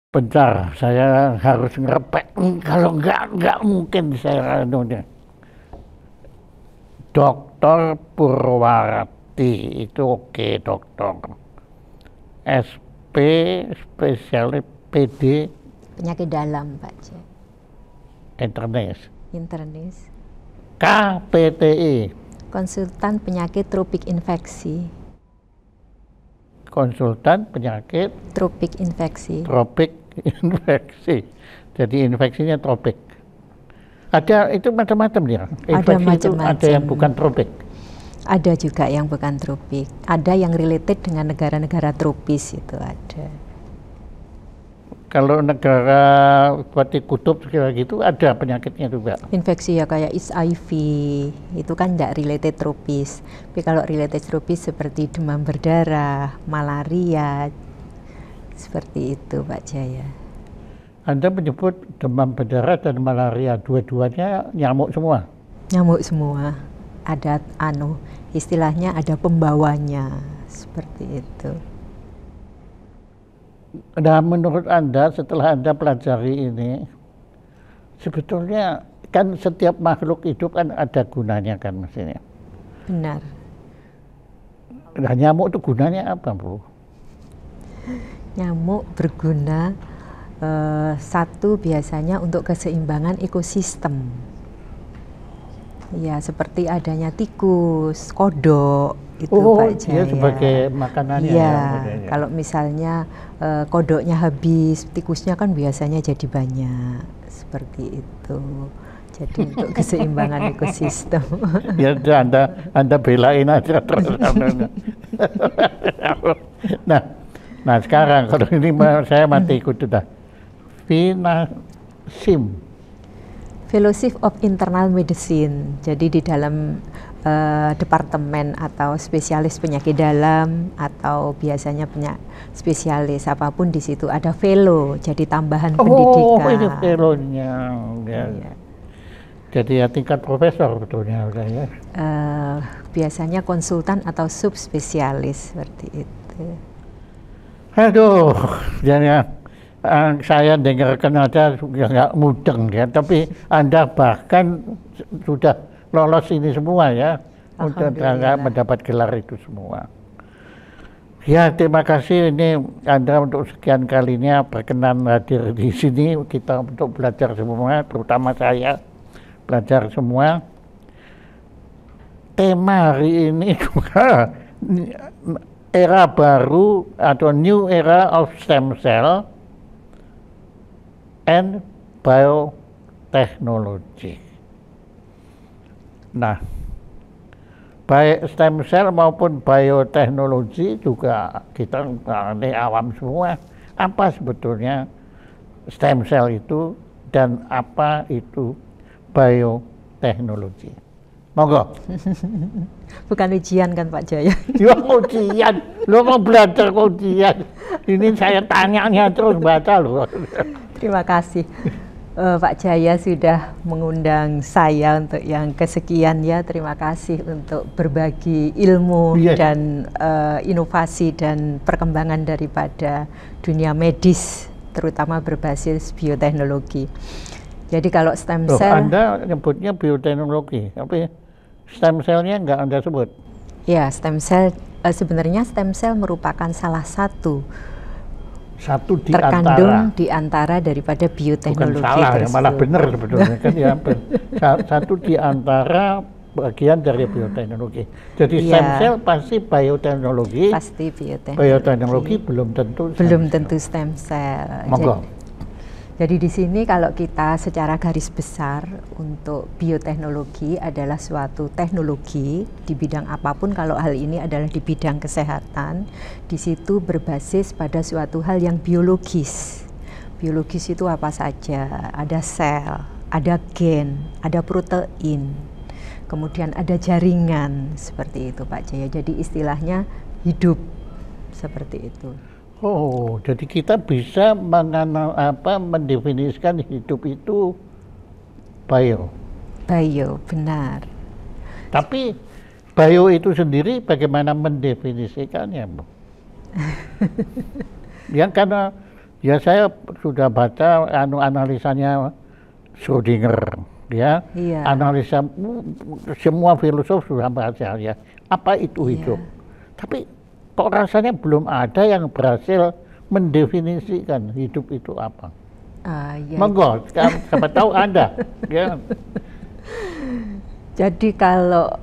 Bentar, saya harus ngerepek. Kalau nggak mungkin saya anunya. Dokter Purwarati itu oke, dokter. SP spesialis PD Penyakit dalam, Pak C. internis. Internis. KPTI Konsultan penyakit tropik infeksi. konsultan penyakit Tropik infeksi. tropik infeksi. Jadi infeksinya tropik. Ada itu macam-macam dia. Ada Infeksi itu ada macam-macam. yang bukan tropik. Ada juga yang bukan tropik. Ada yang related dengan negara-negara tropis itu ada. Kalau negara seperti kutub segala gitu ada penyakitnya juga. Infeksi ya kayak HIV itu kan tidak related tropis. Tapi kalau related tropis seperti demam berdarah, malaria, seperti itu Pak Jaya. Anda menyebut demam berdarah dan malaria, dua-duanya nyamuk semua? Nyamuk semua. Ada istilahnya ada pembawanya, seperti itu. Nah, menurut Anda setelah Anda pelajari ini, sebetulnya kan setiap makhluk hidup kan ada gunanya kan mestinya. Benar. Nah, nyamuk itu gunanya apa, Bu? Nyamuk berguna satu biasanya untuk keseimbangan ekosistem. Ya, seperti adanya tikus, kodok, itu Pak Jaya. Dia sebagai makanannya ya. Ya. Kalau misalnya kodoknya habis, tikusnya kan biasanya jadi banyak, seperti itu. Jadi untuk keseimbangan ekosistem. Ya, Anda belain aja terus. Nah, sekarang kalau ini saya mati ikut sudah. FINASIM. Fellowship of Internal Medicine. Jadi di dalam departemen atau spesialis penyakit dalam atau biasanya spesialis apapun di situ ada fellow. Jadi tambahan pendidikan. Oh, ini fellownya. Ya. Iya. Jadi ya tingkat profesor betulnya udah ya. Biasanya konsultan atau subspesialis seperti itu. Aduh, jadi saya dengarkan aja nggak mudeng ya, tapi Anda bahkan sudah lolos ini semua ya, untuk mendapat gelar itu semua. Ya, terima kasih ini Anda untuk sekian kalinya berkenan hadir di sini, kita untuk belajar semua, terutama saya belajar semua. Tema hari ini juga era baru atau new era of stem cell and biotechnology. Nah, baik stem cell maupun bioteknologi juga kita ini awam semua. Apa sebetulnya stem cell itu dan apa itu bioteknologi? Monggo. Bukan ujian kan Pak Jaya? Ya ujian, lo mau belajar ujian. Ini saya tanyanya terus baca loh. Terima kasih Pak Jaya sudah mengundang saya untuk yang kesekian ya. Terima kasih untuk berbagi ilmu dan inovasi dan perkembangan daripada dunia medis, terutama berbasis bioteknologi. Jadi kalau stem cell, Anda nyebutnya bioteknologi, tapi stem cell-nya nggak Anda sebut? Ya, stem cell sebenarnya stem cell merupakan salah satu terkandung di antara daripada bioteknologi. Bukan salah, ya, malah benar sebetulnya kan ya. Satu di antara bagian dari bioteknologi. Jadi stem cell pasti bioteknologi. Pasti bioteknologi. Bioteknologi belum tentu stem cell. Monggo. Jadi di sini kalau kita secara garis besar untuk bioteknologi adalah suatu teknologi di bidang apapun, kalau hal ini adalah di bidang kesehatan, di situ berbasis pada suatu hal yang biologis. Biologis itu apa saja? Ada sel, ada gen, ada protein, kemudian ada jaringan, seperti itu Pak Jaya. Jadi istilahnya hidup, seperti itu. Oh, jadi kita bisa mendefinisikan hidup itu bio. Bio, benar. Tapi bio itu sendiri bagaimana mendefinisikannya, Bu? Ya karena Ya saya sudah baca analisanya Schrödinger, ya, Iya. analisa semua filosof sudah baca, ya, apa itu Iya. hidup. Tapi kok rasanya belum ada yang berhasil mendefinisikan hidup itu apa. Ya. Monggo, siapa tahu ada, ya. Jadi kalau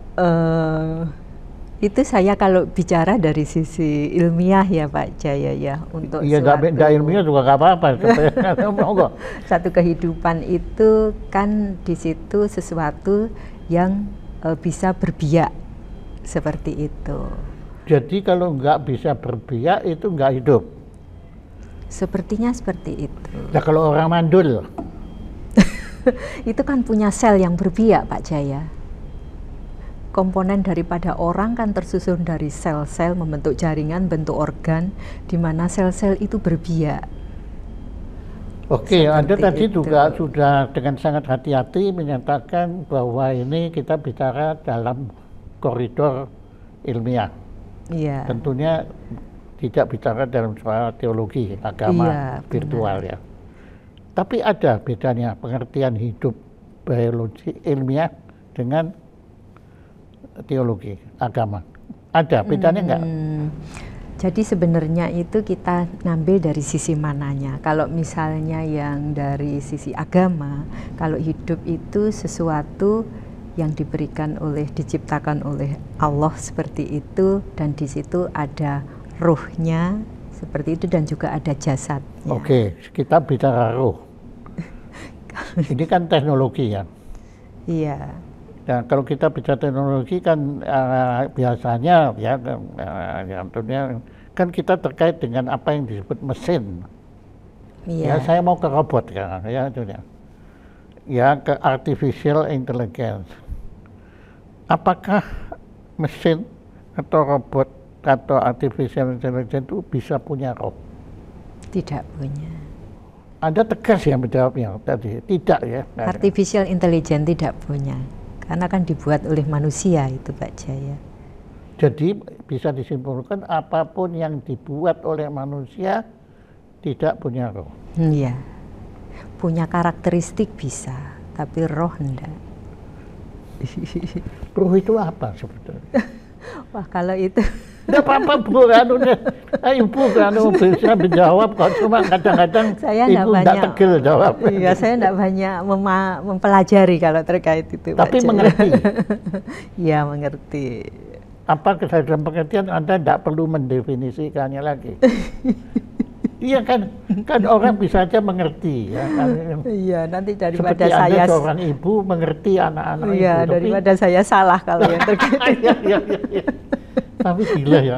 itu saya kalau bicara dari sisi ilmiah ya Pak Jaya ya, untuk Iya, tidak ilmiah juga nggak apa-apa. Monggo. Satu kehidupan itu kan di situ sesuatu yang bisa berbiak seperti itu. Jadi kalau nggak bisa berbiak itu nggak hidup. Sepertinya seperti itu. Nah kalau orang mandul, itu kan punya sel yang berbiak Pak Jaya. Komponen daripada orang kan tersusun dari sel-sel membentuk jaringan, bentuk organ, di mana sel-sel itu berbiak. Oke, Anda tadi itu juga sudah dengan sangat hati-hati menyatakan bahwa ini kita bicara dalam koridor ilmiah. Iya. Tentunya tidak bicara dalam soal teologi, agama, Iya, spiritual, ya. Tapi ada bedanya pengertian hidup biologi ilmiah dengan teologi, agama. Ada bedanya enggak? Jadi sebenarnya itu kita ngambil dari sisi mananya. Kalau misalnya yang dari sisi agama, kalau hidup itu sesuatu yang diberikan diciptakan oleh Allah seperti itu, dan di situ ada ruhnya seperti itu dan juga ada jasadnya. Oke, kita bicara ruh. Ini kan teknologi, ya. Iya. Nah, kalau kita bicara teknologi kan biasanya ya, tentunya kan kita terkait dengan apa yang disebut mesin. Iya. Ya, saya mau ke robot kan, ya, tentunya. Ya, ke artificial intelligence. Apakah mesin atau robot atau artificial intelligence itu bisa punya roh? Tidak punya. Anda tegas ya menjawabnya tadi, tidak ya? Artificial intelligence tidak punya. Karena kan dibuat oleh manusia itu Pak Jaya. Jadi bisa disimpulkan apapun yang dibuat oleh manusia tidak punya roh. Iya. Punya karakteristik bisa, tapi roh enggak. Roh itu apa sebetulnya? Wah, kalau itu Tidak apa-apa Bu, Ibu bisa menjawab kok, cuma kadang-kadang saya Ibu tidak tegel jawab. Iya, saya tidak banyak mempelajari kalau terkait itu. Tapi Pak mengerti. Iya, mengerti. Apa dalam pengertian Anda tidak perlu mendefinisikannya lagi. Iya kan orang bisa aja mengerti ya. Iya, nanti daripada seperti saya Anda seorang ibu mengerti anak-anak ibu. Iya, daripada saya salah kalau yang terkait. Iya. Tapi gila ya.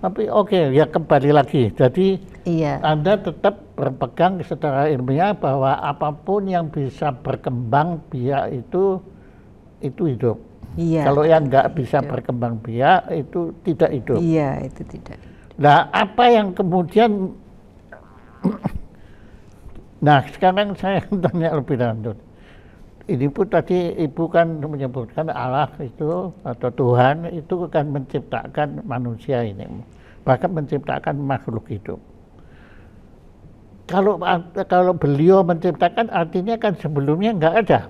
Tapi oke, ya kembali lagi. Jadi iya. Anda tetap berpegang secara ilmiah bahwa apapun yang bisa berkembang biak itu hidup. Iya. Kalau yang nggak bisa berkembang biak itu tidak hidup. Iya, itu tidak. Nah, apa yang kemudian nah sekarang saya tanya lebih lanjut. Ini pun tadi Ibu kan menyebutkan Allah itu atau Tuhan itu kan menciptakan manusia ini, bahkan menciptakan makhluk hidup. Kalau beliau menciptakan artinya kan sebelumnya nggak ada.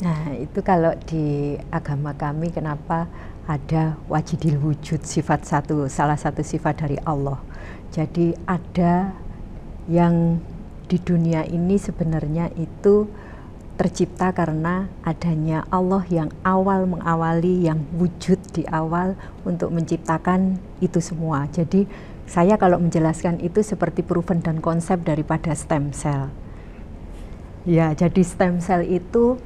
Nah, itu kalau di agama kami kenapa ada wajidil wujud, salah satu sifat dari Allah. Jadi ada yang di dunia ini sebenarnya itu tercipta karena adanya Allah yang mengawali, yang wujud di awal untuk menciptakan itu semua. Jadi saya kalau menjelaskan itu seperti proven dan konsep daripada stem cell. Ya, jadi stem cell itu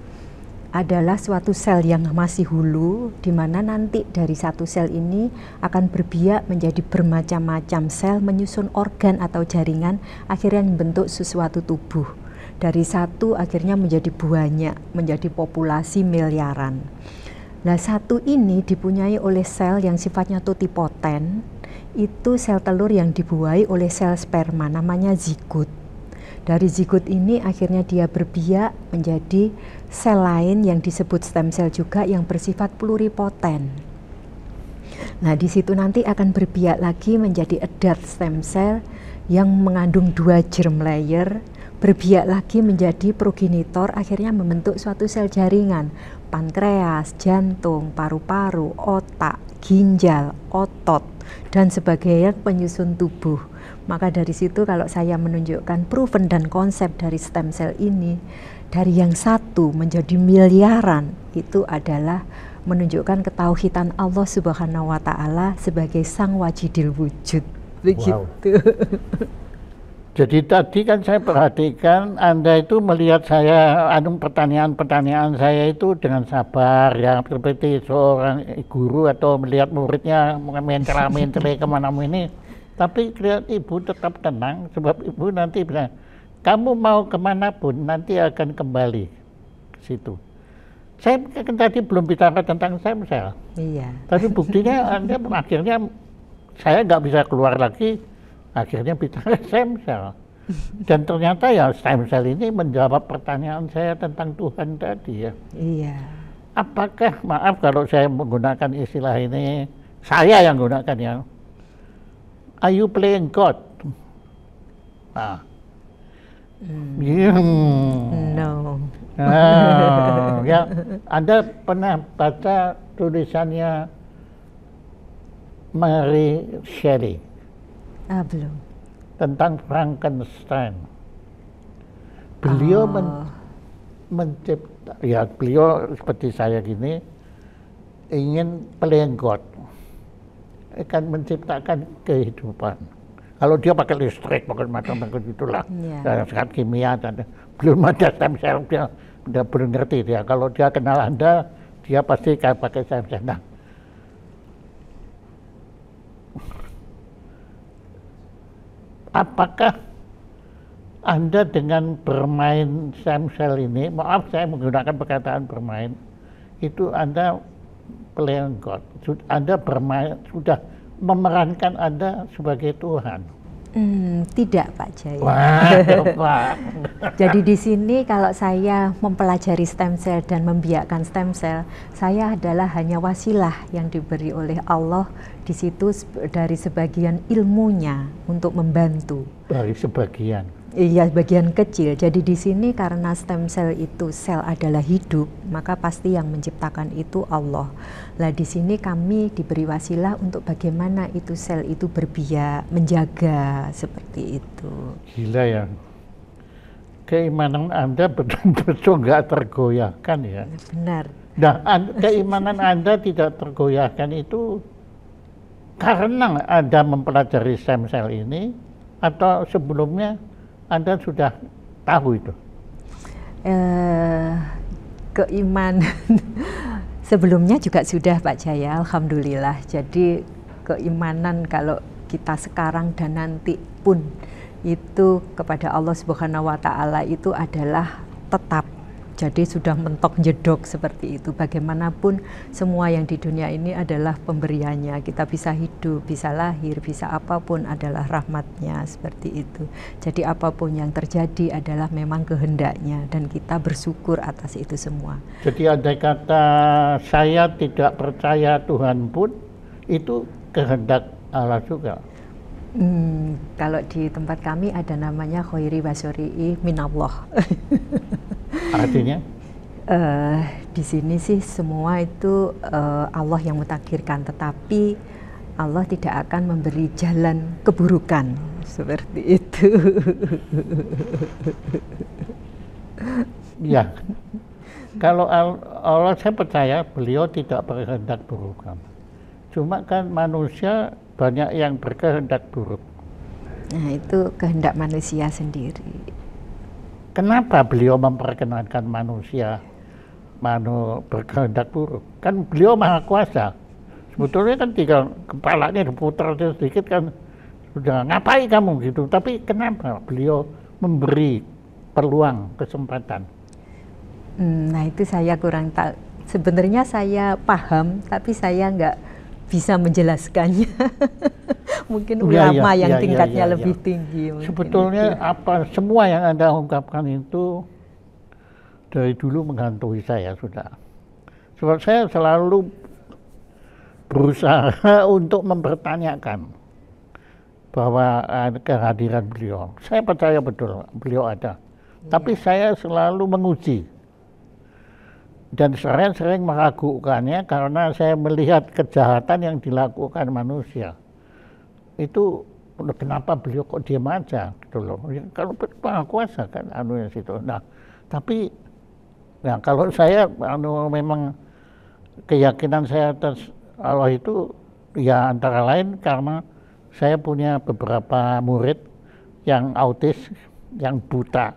adalah suatu sel yang masih hulu, di mana nanti dari satu sel ini akan berbiak menjadi bermacam-macam sel, menyusun organ atau jaringan, akhirnya membentuk sesuatu tubuh. Dari satu akhirnya menjadi banyak, menjadi populasi miliaran. Nah, satu ini dipunyai oleh sel yang sifatnya totipoten, itu sel telur yang dibuahi oleh sel sperma, namanya zigot. Dari zigot ini akhirnya dia berbiak menjadi sel lain yang disebut stem cell juga yang bersifat pluripoten. Nah, di situ nanti akan berbiak lagi menjadi adult stem cell yang mengandung 2 germ layer berbiak lagi menjadi progenitor, akhirnya membentuk suatu sel jaringan, pankreas, jantung, paru-paru, otak, ginjal, otot, dan sebagainya penyusun tubuh. Maka dari situ kalau saya menunjukkan proven dan konsep dari stem cell ini, dari yang satu menjadi miliaran, itu adalah menunjukkan ketauhidan Allah Subhanahu wa Ta'ala sebagai Sang Wajidil Wujud. Begitu. Wow. Jadi tadi kan saya perhatikan Anda itu melihat saya, pertanyaan-pertanyaan saya itu dengan sabar, ya seperti seorang guru atau melihat muridnya mencela-mencela kemana-mana ini. Tapi lihat Ibu tetap tenang, sebab Ibu nanti bilang, kamu mau kemanapun nanti akan kembali ke situ. Saya kan tadi belum bicara tentang stem cell. Iya. Tapi buktinya Anda akhirnya saya nggak bisa keluar lagi, akhirnya bicara stem cell. Dan ternyata ya stem cell ini menjawab pertanyaan saya tentang Tuhan tadi ya. Iya. Apakah, maaf kalau saya menggunakan istilah ini, saya yang gunakan ya, are you playing God? Nah. No. Ya, Anda pernah baca tulisannya Mary Shelley Belum. tentang Frankenstein. Beliau mencipta, ya beliau seperti saya gini, ingin playing God, akan menciptakan kehidupan. Kalau dia pakai listrik, pakai macam-macam itulah, sangat kimia, dan belum ada stem cell, dia belum ngerti dia. Kalau dia kenal Anda, dia pasti kayak pakai stem cell. Nah, apakah Anda dengan bermain stem cell ini, maaf saya menggunakan perkataan bermain, itu Anda playing God, Anda bermain, sudah memerankan Anda sebagai Tuhan? Tidak Pak Jaya. Wah, Jadi di sini kalau saya mempelajari stem cell dan membiakkan stem cell, saya adalah hanya wasilah yang diberi oleh Allah di situ dari sebagian ilmunya untuk membantu. dari sebagian. Iya, bagian kecil. Jadi di sini karena stem cell itu sel adalah hidup, maka pasti yang menciptakan itu Allah. Lah di sini kami diberi wasilah untuk bagaimana itu sel itu berbiak, menjaga seperti itu. Gila ya. Keimanan Anda betul-betul nggak tergoyahkan ya. Benar. Nah, keimanan Anda tidak tergoyahkan itu karena Anda mempelajari stem cell ini atau sebelumnya Anda sudah tahu itu? Keimanan sebelumnya juga sudah Pak Jaya, alhamdulillah. Jadi keimanan kalau kita sekarang dan nanti pun itu kepada Allah Subhanahu wa Ta'ala itu adalah tetap. Jadi sudah mentok jedok seperti itu. Bagaimanapun semua yang di dunia ini adalah pemberiannya. Kita bisa hidup, bisa lahir, bisa apapun adalah rahmatnya seperti itu. Jadi apapun yang terjadi adalah memang kehendaknya dan kita bersyukur atas itu semua. Jadi andai kata saya tidak percaya Tuhan pun itu kehendak Allah juga. Kalau di tempat kami ada namanya khairi wasyari'i minallah. Artinya? Di sini sih semua itu Allah yang mentakdirkan, tetapi Allah tidak akan memberi jalan keburukan seperti itu. Ya, kalau Allah saya percaya beliau tidak berkehendak buruk. Cuma kan manusia banyak yang berkehendak buruk. Nah itu kehendak manusia sendiri. Kenapa beliau memperkenankan manusia berkehendak buruk? Kan beliau maha kuasa. Sebetulnya kan tinggal kepalanya diputar sedikit kan sudah ngapain kamu gitu. Tapi kenapa beliau memberi peluang, kesempatan? Nah itu saya kurang tahu. Sebenarnya saya paham, tapi saya nggak bisa menjelaskannya. Mungkin ulama yang tingkatnya lebih tinggi. Sebetulnya apa semua yang Anda ungkapkan itu dari dulu menghantui saya sudah. Sebab saya selalu berusaha untuk mempertanyakan bahwa kehadiran beliau. Saya percaya betul beliau ada. Tapi saya selalu menguji. Dan saya sering meragukannya karena saya melihat kejahatan yang dilakukan manusia. Itu kenapa beliau kok diam aja gitu loh. Ya, kalau maha kuasa kan anunya situ. Nah, tapi ya kalau saya memang keyakinan saya atas Allah itu ya antara lain karena saya punya beberapa murid yang autis, yang buta,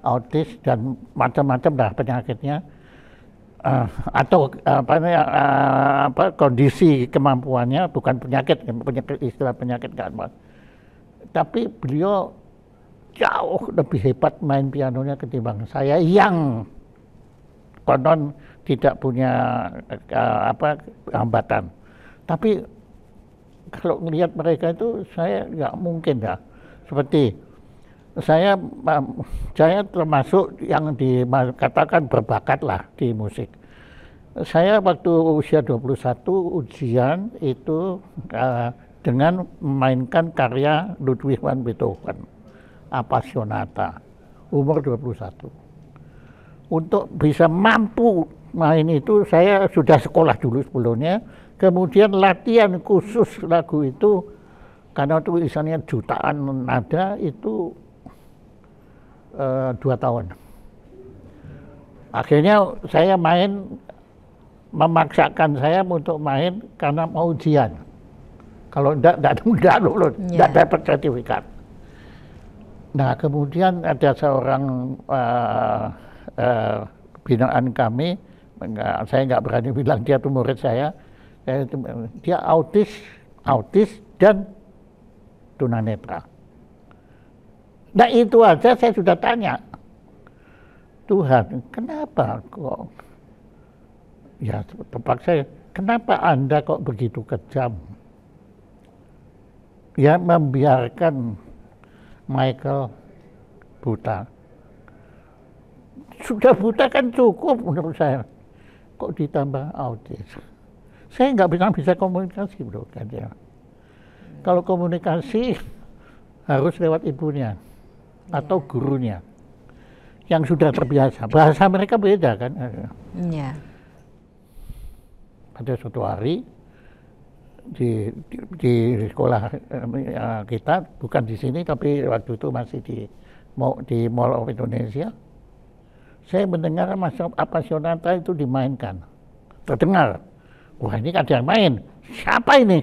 autis dan macam-macam dah penyakitnya. Atau kondisi kemampuannya bukan penyakit istilah penyakit kan, tapi beliau jauh lebih hebat main pianonya ketimbang saya yang konon tidak punya hambatan. Tapi kalau melihat mereka itu saya nggak mungkin ya, seperti saya termasuk yang dikatakan berbakat lah di musik. Saya waktu usia 21 ujian itu dengan memainkan karya Ludwig van Beethoven, Appassionata, umur 21. Untuk bisa mampu main itu saya sudah sekolah dulu sebelumnya, kemudian latihan khusus lagu itu karena tulisannya jutaan nada itu 2 tahun. Akhirnya saya memaksakan saya untuk main karena mau ujian. Kalau enggak lulus, enggak dapat sertifikat. Nah, kemudian ada seorang binaan kami, saya nggak berani bilang dia itu murid saya, dia autis dan tunanetra. Nah itu aja saya sudah tanya, Tuhan kenapa kok, ya terpaksa, kenapa Anda kok begitu kejam? Ya membiarkan Michael buta. Sudah buta kan cukup menurut saya, kok ditambah autis. Saya nggak bisa komunikasi bro, kan ya. Kalau komunikasi harus lewat ibunya atau gurunya yang sudah terbiasa. Bahasa mereka beda kan. Yeah. Pada suatu hari di sekolah kita, bukan di sini tapi waktu itu masih di Mall of Indonesia, saya mendengar Appassionata itu dimainkan. Terdengar, wah ini ada yang main. Siapa ini?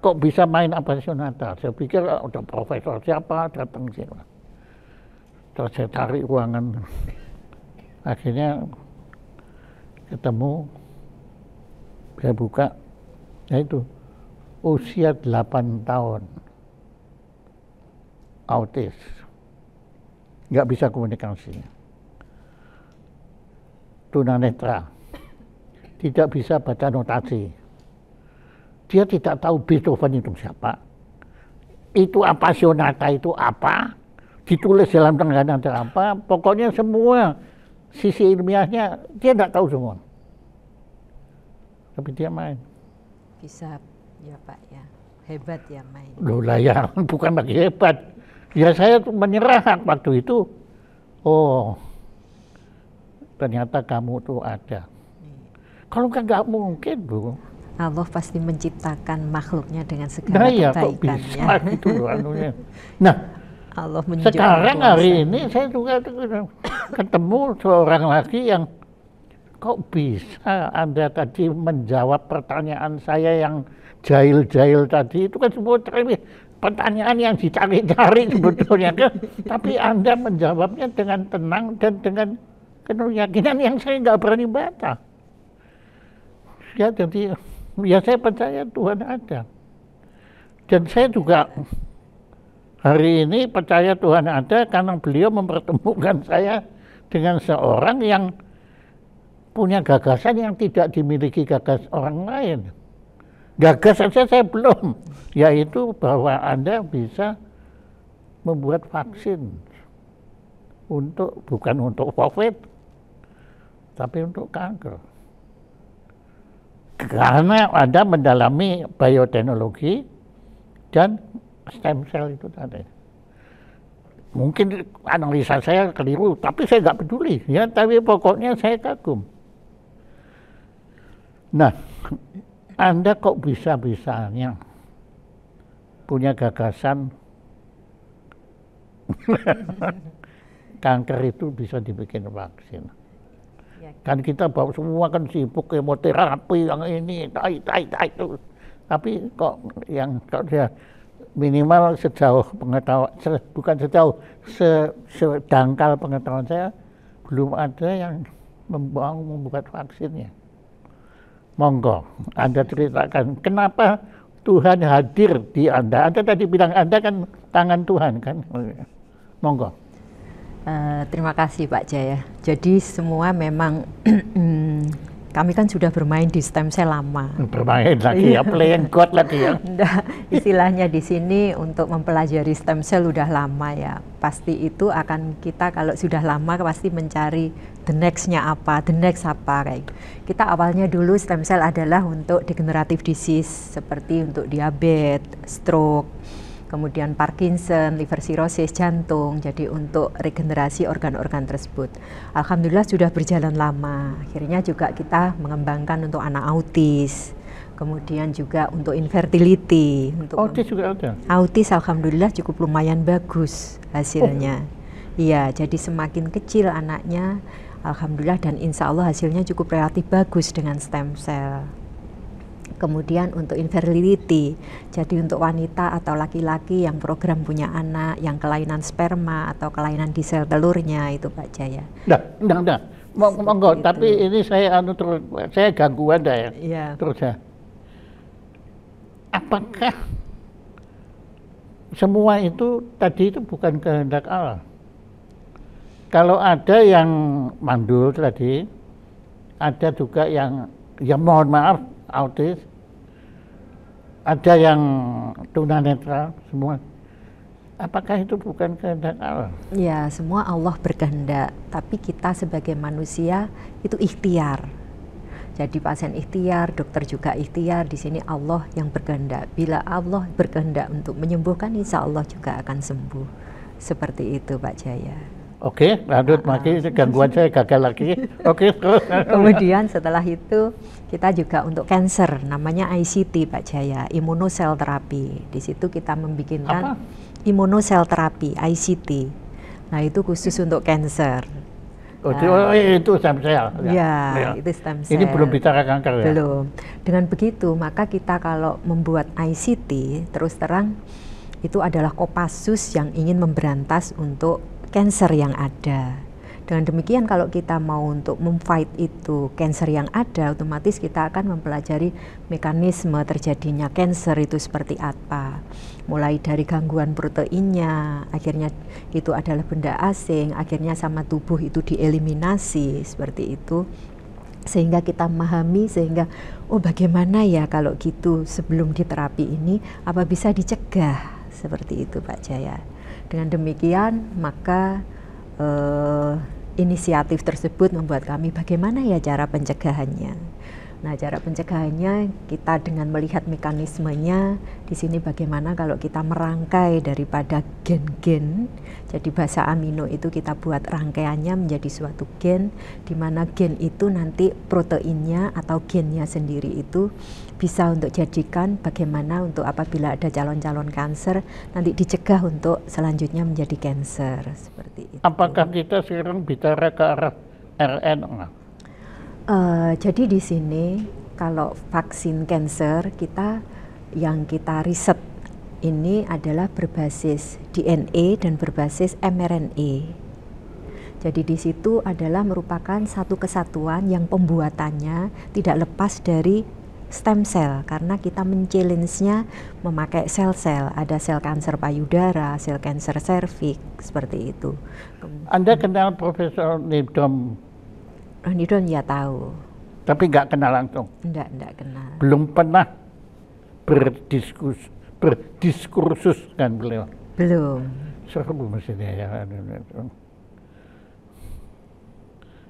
Kok bisa main Appassionata? Saya pikir udah profesor siapa datang sini. Terus saya cari ruangan, akhirnya ketemu, saya buka, yaitu usia 8 tahun, autis, nggak bisa komunikasi, tunanetra, tidak bisa baca notasi, dia tidak tahu Beethoven itu siapa, itu Appassionata itu apa, ditulis dalam tengah apa, pokoknya semua sisi ilmiahnya dia tidak tahu semua. Tapi dia main. Bisa ya Pak ya, hebat ya main. Loh lah ya, bukan lagi hebat. Ya saya menyerah waktu itu. Oh, ternyata kamu tuh ada. Kalau nggak mungkin Bu. Allah pasti menciptakan makhluknya dengan segala kebaikannya. Kok bisa gitu loh anunya. Nah, Allah sekarang hari ini saya juga ketemu seorang lagi yang kok bisa Anda tadi menjawab pertanyaan saya yang jahil-jahil tadi, itu kan semua pertanyaan yang dicari-cari sebetulnya kan, tapi Anda menjawabnya dengan tenang dan dengan keyakinan yang saya nggak berani baca. Ya jadi ya saya percaya Tuhan ada, dan saya juga hari ini percaya Tuhan ada karena beliau mempertemukan saya dengan seorang yang punya gagasan yang tidak dimiliki gagasan orang lain. Gagasan saya belum, yaitu bahwa Anda bisa membuat vaksin bukan untuk COVID, tapi untuk kanker. Karena Anda mendalami bioteknologi dan stem cell itu tadi. Mungkin analisa saya keliru, tapi saya nggak peduli ya. Tapi pokoknya saya kagum. Nah, Anda kok bisa-bisanya punya gagasan kanker itu bisa dibikin vaksin. Kan kita bawa semua kan sibuk kemoterapi yang ini, itu. Tapi kok yang kalau dia minimal sejauh pengetahuan, bukan sejauh, sedangkal pengetahuan saya belum ada yang membuat vaksinnya. Monggo, Anda ceritakan kenapa Tuhan hadir di Anda. Anda tadi bilang Anda kan tangan Tuhan kan. Monggo. Terima kasih Pak Jaya. Jadi semua memang kami kan sudah bermain di stem cell lama. Bermain lagi ya, playing God lagi ya. Istilahnya di sini untuk mempelajari stem cell udah lama ya. Pasti itu akan kita kalau sudah lama pasti mencari the next-nya apa, the next apa kayak. Kita awalnya dulu stem cell adalah untuk degenerative disease seperti untuk diabetes, stroke, kemudian Parkinson, liver cirrhosis, jantung, jadi untuk regenerasi organ-organ tersebut. Alhamdulillah sudah berjalan lama, akhirnya juga kita mengembangkan untuk anak autis, kemudian juga untuk infertility. Untuk autis juga ada? Autis alhamdulillah cukup lumayan bagus hasilnya. Iya, jadi semakin kecil anaknya, alhamdulillah dan insya Allah hasilnya cukup relatif bagus dengan stem cell. Kemudian untuk infertility, jadi untuk wanita atau laki-laki yang program punya anak, yang kelainan sperma atau kelainan di sel telurnya itu Pak Jaya. Enggak. Monggo, tapi ini saya saya ganggu Anda ya. Iya. Terus ya. Apakah semua itu tadi itu bukan kehendak Allah? Kalau ada yang mandul tadi, ada juga yang ya mohon maaf autis, ada yang tunanetra semua. Apakah itu bukan kehendak Allah? Ya, semua Allah berkehendak, tapi kita sebagai manusia itu ikhtiar. Jadi pasien ikhtiar, dokter juga ikhtiar. Di sini Allah yang berkehendak. Bila Allah berkehendak untuk menyembuhkan, insya Allah juga akan sembuh. Seperti itu Pak Jaya. Oke, lanjut lagi, gangguan saya gagal lagi. Oke, terus. Kemudian setelah itu kita juga untuk cancer, namanya ICT Pak Jaya, immunosel terapi. Di situ kita membikinkan immunosel terapi, ICT. Nah itu khusus untuk cancer. Itu stem cell. Ya, itu stem cell. Ini belum bicara kanker ya? Belum. Dengan begitu, maka kita kalau membuat ICT, terus terang itu adalah Kopassus yang ingin memberantas untuk cancer yang ada. Dengan demikian kalau kita mau untuk memfight itu cancer yang ada, otomatis kita akan mempelajari mekanisme terjadinya cancer itu seperti apa. Mulai dari gangguan proteinnya, akhirnya itu adalah benda asing, akhirnya sama tubuh itu dieliminasi, seperti itu. Sehingga kita memahami, sehingga oh bagaimana ya kalau gitu sebelum diterapi ini, apa bisa dicegah, seperti itu Pak Jaya. Dengan demikian maka inisiatif tersebut membuat kami bagaimana ya cara pencegahannya. Nah, cara pencegahannya kita dengan melihat mekanismenya di sini bagaimana kalau kita merangkai daripada gen-gen. Jadi bahasa amino itu kita buat rangkaiannya menjadi suatu gen, di mana gen itu nanti proteinnya atau gennya sendiri itu bisa untuk jadikan bagaimana untuk apabila ada calon-calon kanker nanti dicegah untuk selanjutnya menjadi kanker seperti itu. Apakah kita sekarang bicara ke arah RNA? Jadi di sini kalau vaksin kanker kita yang kita riset ini adalah berbasis DNA dan berbasis mRNA. Jadi di situ adalah merupakan satu kesatuan yang pembuatannya tidak lepas dari stem cell karena kita men-challenge-nya memakai sel-sel, ada sel kanker payudara, sel kanker serviks seperti itu. Anda kenal Profesor Nidom? Nidom ya tahu. Tapi nggak kenal langsung? Enggak kenal. Belum pernah berdiskursus kan beliau? Belum. Seru mestinya ya.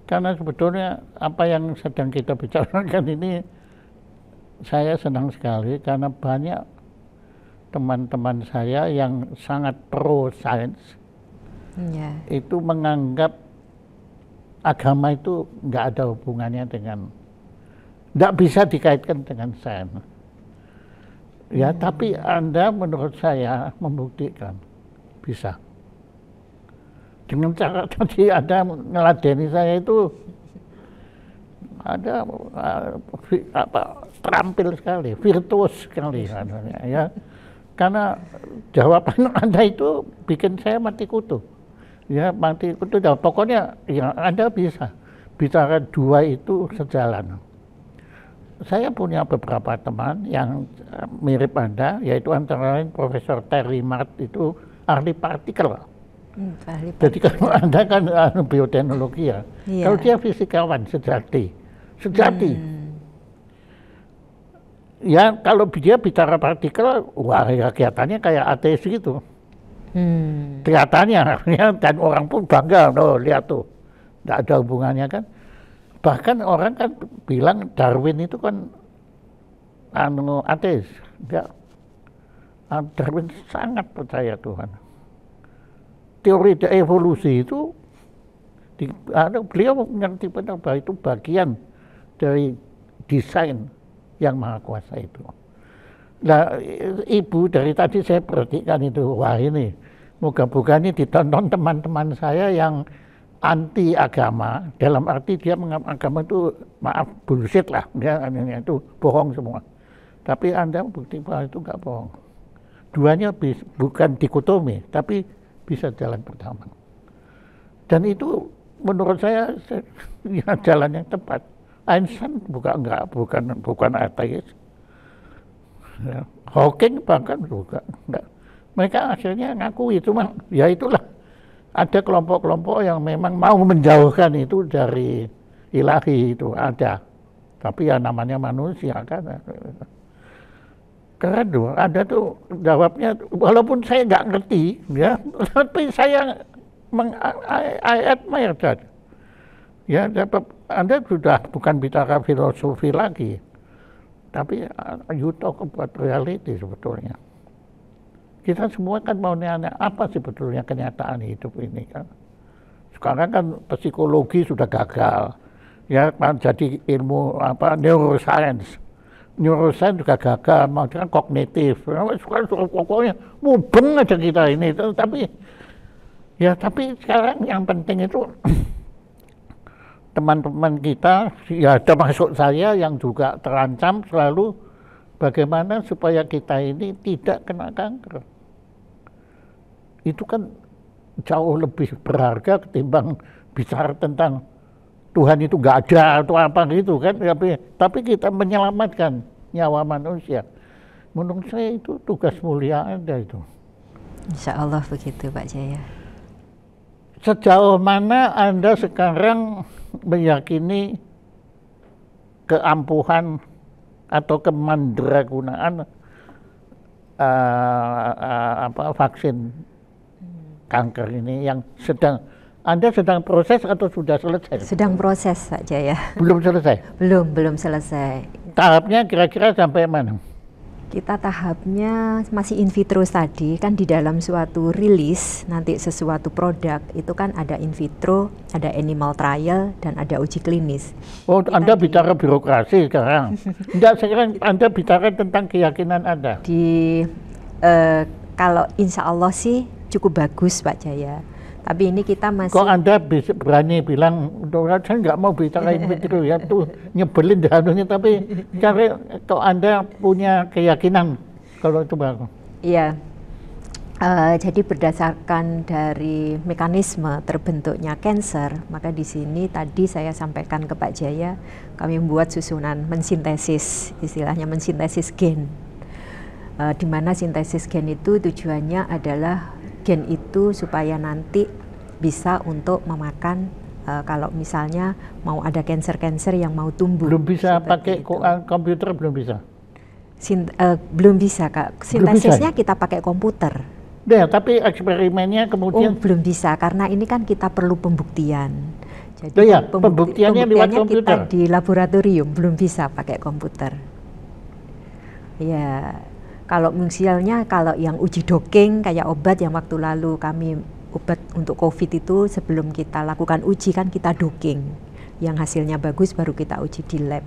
Karena sebetulnya apa yang sedang kita bicarakan ini saya senang sekali karena banyak teman-teman saya yang sangat pro sains itu menganggap agama itu nggak ada hubungannya dengan, nggak bisa dikaitkan dengan sains. Ya, tapi Anda menurut saya membuktikan bisa. Dengan cara tadi Anda ngeladeni saya itu, ada terampil sekali, virtuos sekali, ya. Karena jawaban Anda itu bikin saya mati kutu. Ya, mati kutu. Pokoknya ya Anda bisa bicara dua itu sejalan. Saya punya beberapa teman yang mirip Anda, yaitu antara lain Profesor Terry Mart, itu ahli partikel. Jadi kalau Anda kan bioteknologi ya, kalau dia fisikawan sejati. Ya kalau dia bicara partikel, wah ya kelihatannya kayak ateis gitu. Kelihatannya ya, dan orang pun bangga, oh lihat tuh, nggak ada hubungannya kan. Bahkan orang kan bilang Darwin itu kan ateis, enggak. Darwin sangat percaya Tuhan. Teori evolusi itu, beliau mengerti benar bahwa itu bagian dari desain yang maha kuasa itu. Nah, Ibu dari tadi saya perhatikan itu, wah ini moga-moga ini ditonton teman-teman saya yang anti agama, dalam arti dia menganggap agama itu maaf bullshit lah, dia itu bohong semua. Tapi Anda bukti bahwa itu nggak bohong. Duanya bukan dikotomi, tapi bisa jalan bersama. Dan itu menurut saya ya, jalan yang tepat. Einstein bukan ateis. Ya, Hawking bahkan juga enggak. Mereka akhirnya ngakui, cuma ya itulah, ada kelompok-kelompok yang memang mau menjauhkan itu dari ilahi, itu ada. Tapi ya namanya manusia kan. Keren tuh, ada tuh jawabnya, walaupun saya nggak ngerti ya, tapi saya I admire that. Ya, Anda sudah bukan bicara filosofi lagi, tapi you talk about reality sebetulnya. Kita semua kan mau nanya apa sebetulnya kenyataan hidup ini kan. Sekarang kan psikologi sudah gagal, ya jadi ilmu neuroscience. Neuroscience juga gagal, mau kan kognitif. Pokoknya mubeng aja kita ini. Tapi sekarang yang penting itu teman-teman kita, ya termasuk saya yang juga terancam selalu bagaimana supaya kita ini tidak kena kanker. Itu kan jauh lebih berharga ketimbang bicara tentang Tuhan itu nggak ada atau apa gitu kan. Tapi kita menyelamatkan nyawa manusia. Menurut saya itu tugas mulia Anda itu. Insya Allah begitu Pak Jaya. Sejauh mana Anda sekarang meyakini keampuhan atau kemandragunaan vaksin kanker ini yang Anda sedang proses atau sudah selesai? Sedang proses saja ya. Belum selesai? Belum selesai. Tahapnya kira-kira sampai mana? Kita tahapnya masih in vitro tadi, kan di dalam suatu rilis nanti sesuatu produk itu kan ada in vitro, ada animal trial, dan ada uji klinis. Oh, Anda bicara birokrasi sekarang? Enggak, sekarang Anda bicara tentang keyakinan Anda? Kalau insya Allah sih cukup bagus Pak Jaya. Tapi ini kita masih... Kok Anda berani bilang, saya nggak mau bicara in vitro ya, tuh nyebelin dahanunya, tapi kok Anda punya keyakinan kalau itu bagus? Iya, jadi berdasarkan dari mekanisme terbentuknya kanker, maka di sini tadi saya sampaikan ke Pak Jaya, kami membuat susunan mensintesis, istilahnya mensintesis gen. Di mana sintesis gen itu tujuannya adalah gen itu supaya nanti bisa untuk memakan kalau misalnya mau ada kanker yang mau tumbuh. Belum bisa pakai komputer, belum bisa? Belum bisa Kak, sintesisnya kita pakai komputer. Ya, tapi eksperimennya kemudian... belum bisa, karena ini kan kita perlu pembuktian. Jadi pembuktiannya lewat komputer? Kita di laboratorium, belum bisa pakai komputer. Ya, Kalau misalnya kalau yang uji dosing kayak obat yang waktu lalu kami obat untuk COVID itu sebelum kita lakukan uji kan kita dosing. Yang hasilnya bagus baru kita uji di lab.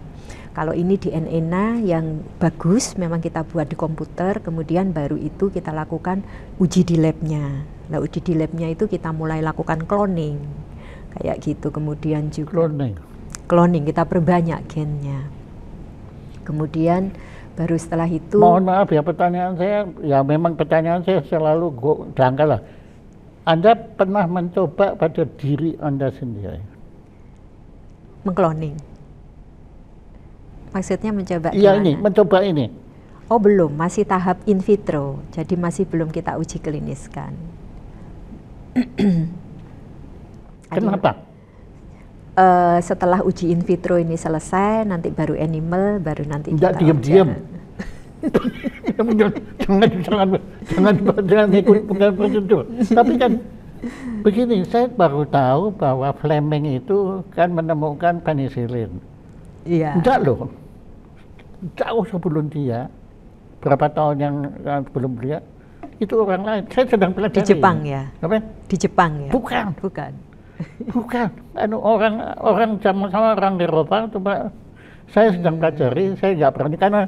Kalau ini di NNA yang bagus memang kita buat di komputer, kemudian baru itu kita lakukan uji di labnya. Nah uji di labnya itu kita mulai lakukan cloning, kayak gitu. Kemudian juga cloning kita perbanyak gennya. Kemudian baru setelah itu. Mohon maaf ya, pertanyaan saya, ya memang pertanyaan saya selalu dangkal lah. Anda pernah mencoba pada diri Anda sendiri? Mengcloning. Maksudnya mencoba iya gimana? Ini, mencoba ini. Oh belum, masih tahap in vitro, jadi masih belum kita uji kliniskan. Kenapa? Setelah uji in vitro ini selesai, nanti baru animal, baru nanti tidak diam-diam. jangan ikut prosedur. Tapi kan begini, saya baru tahu bahwa Fleming itu kan menemukan penicillin. Iya. Enggak loh, jauh sebelum dia, berapa tahun yang sebelum dia, itu orang lain. Saya sedang pelajari. Di Jepang ya? Apa? Di Jepang ya? Bukan. Bukan. Bukan. Orang sama orang di Eropa, coba saya sedang pelajari, saya nggak berani karena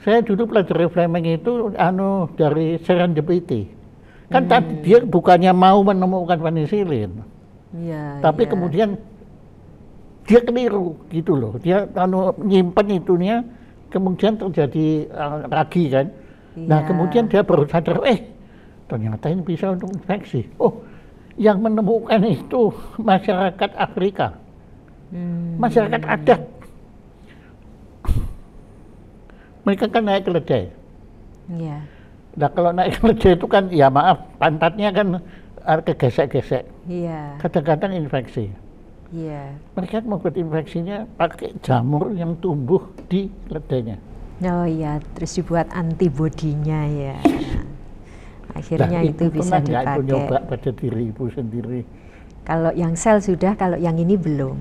saya dulu pelajari Fleming itu dari serendipity. Kan tadi dia bukannya mau menemukan penicillin, tapi kemudian dia keliru gitu loh, dia nyimpen itunya, kemudian terjadi ragi kan. Nah kemudian dia baru sadar, ternyata ini bisa untuk infeksi. Oh, yang menemukan itu masyarakat Afrika, masyarakat adat. Mereka kan naik keledai. Iya. Nah kalau naik keledai itu kan, ya maaf, pantatnya kan kegesek-gesek. Iya. Kadang-kadang infeksi. Iya. Mereka membuat infeksinya pakai jamur yang tumbuh di keledainya. Oh iya, terus dibuat antibodinya ya. Akhirnya itu bisa dipakai. Itu nyoba pada diri ibu sendiri. Kalau yang sel sudah, kalau yang ini belum.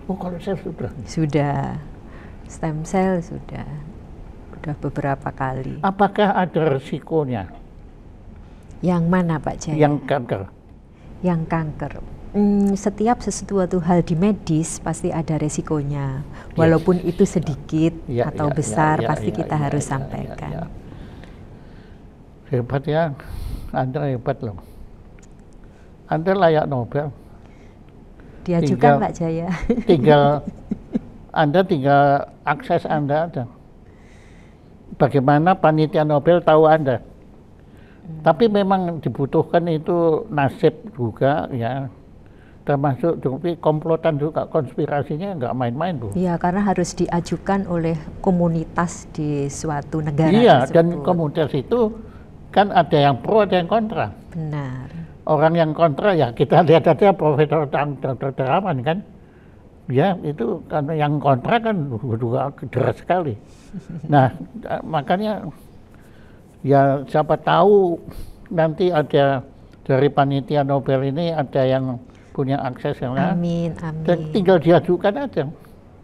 Oh kalau sel sudah? Sudah, stem cell sudah beberapa kali. Apakah ada resikonya? Yang mana Pak Jaya? Yang kanker? Yang kanker. Setiap sesuatu hal di medis pasti ada resikonya, walaupun itu sedikit atau besar, pasti kita harus sampaikan. Hebat ya, Anda hebat loh. Anda layak Nobel. Diajukan Pak Jaya. Anda tinggal akses Anda ada. Bagaimana panitia Nobel tahu Anda? Tapi memang dibutuhkan itu nasib juga ya. Termasuk komplotan juga, konspirasinya nggak main-main Bu. Iya, karena harus diajukan oleh komunitas di suatu negara. Iya, tersebut. Dan komunitas itu kan ada yang pro, ada yang kontra. Benar. Orang yang kontra ya kita lihat aja Profesor Dr. Terawan kan. Ya itu karena yang kontra kan juga deras sekali. Nah makanya ya siapa tahu nanti ada dari panitia Nobel ini ada yang punya akses yang lain. Amin, amin. Dan tinggal diajukan aja.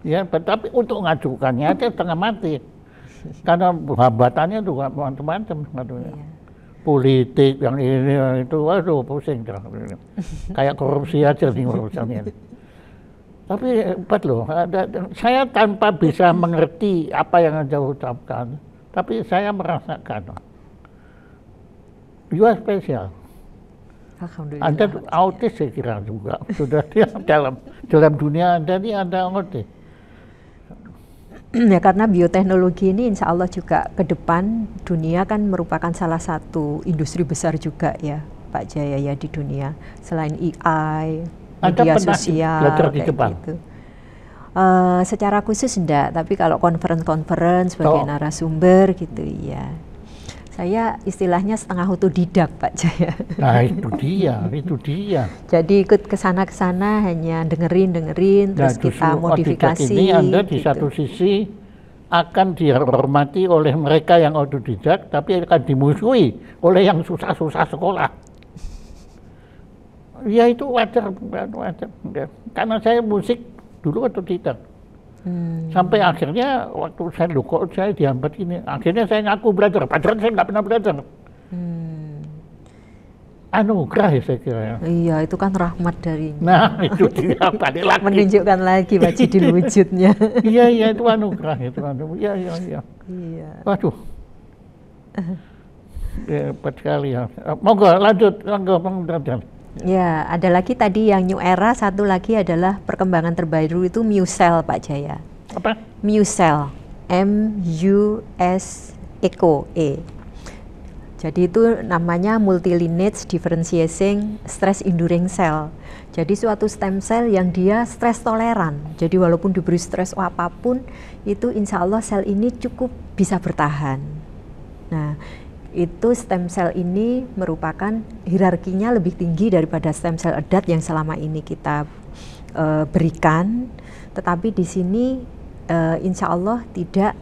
Ya, tapi untuk ngajukannya aja setengah mati. Karena hambatannya juga macam-macam. Iya. Politik yang ini itu, waduh pusing. Kayak korupsi aja nih urusannya. Tapi hebat loh. Saya tanpa bisa mengerti apa yang Anda ucapkan, tapi saya merasakan. You are special. Anda autis saya kira juga. Sudah dalam dunia Anda ini Anda autis. Ya karena bioteknologi ini insya Allah juga ke depan dunia kan merupakan salah satu industri besar juga ya Pak Jaya ya di dunia. Selain AI, media sosial kayak gitu. Secara khusus enggak, tapi kalau conference sebagai narasumber gitu ya. Saya istilahnya setengah otodidak Pak Jaya. Nah itu dia. Jadi ikut kesana hanya dengerin, terus kita modifikasi. Ini Anda di gitu. satu sisi akan dihormati oleh mereka yang otodidak, tapi akan dimusuhi oleh yang susah-susah sekolah. Ya itu wajar. Karena saya musik dulu otodidak. Sampai akhirnya waktu saya kok saya dihambat ini, akhirnya saya ngaku belajar, padahal saya nggak pernah belajar. Anugerah ya saya kira ya. Iya, itu kan rahmat dari. Nah, itu dia balik lagi. Menunjukkan lagi Pak Jidil wujudnya. Iya, itu anugerah itu. Iya. Iya. Waduh. Hebat sekali ya. Monggo lanjut, monggo. Ya, ada lagi tadi yang new era, satu lagi adalah perkembangan terbaru itu MuCell Pak Jaya. Apa? MuCell, M-U-S Eco E. Jadi itu namanya multi-lineage differentiating stress enduring cell. Jadi suatu stem cell yang dia stress toleran. Jadi walaupun diberi stres apapun, itu insya Allah sel ini cukup bisa bertahan. Nah, itu stem cell ini merupakan hierarkinya lebih tinggi daripada stem cell edat yang selama ini kita berikan, tetapi di sini insya Allah tidak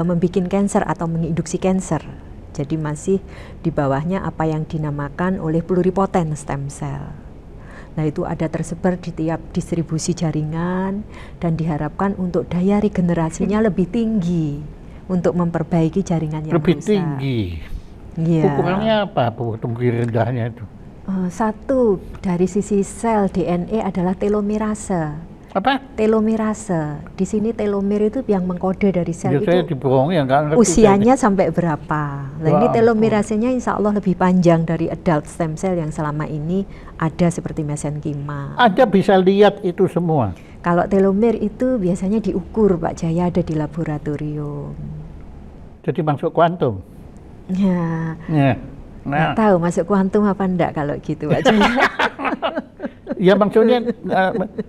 membuat kanker atau menginduksi kanker. Jadi masih di bawahnya apa yang dinamakan oleh pluripotent stem cell. Nah, itu ada tersebar di tiap distribusi jaringan dan diharapkan untuk daya regenerasinya lebih tinggi untuk memperbaiki jaringan yang lebih rusak. Tinggi. Ya. Ukurannya apa Bu? Tinggi rendahnya itu? Satu dari sisi sel DNA adalah telomerase. Apa? Telomerase. Di sini telomere itu yang mengkode dari sel Ya, saya itu dibohongi ya, nggak ngerti usianya sampai berapa. Nah, ini Wah, telomerasenya insya Allah lebih panjang dari adult stem cell yang selama ini ada seperti mesenkima. Anda bisa lihat itu semua. Kalau telomer itu biasanya diukur Pak Jaya, ada di laboratorium. Jadi masuk kuantum. Ya, Ya. nggak tahu masuk kuantum apa enggak kalau gitu Pak Jaya. Ya maksudnya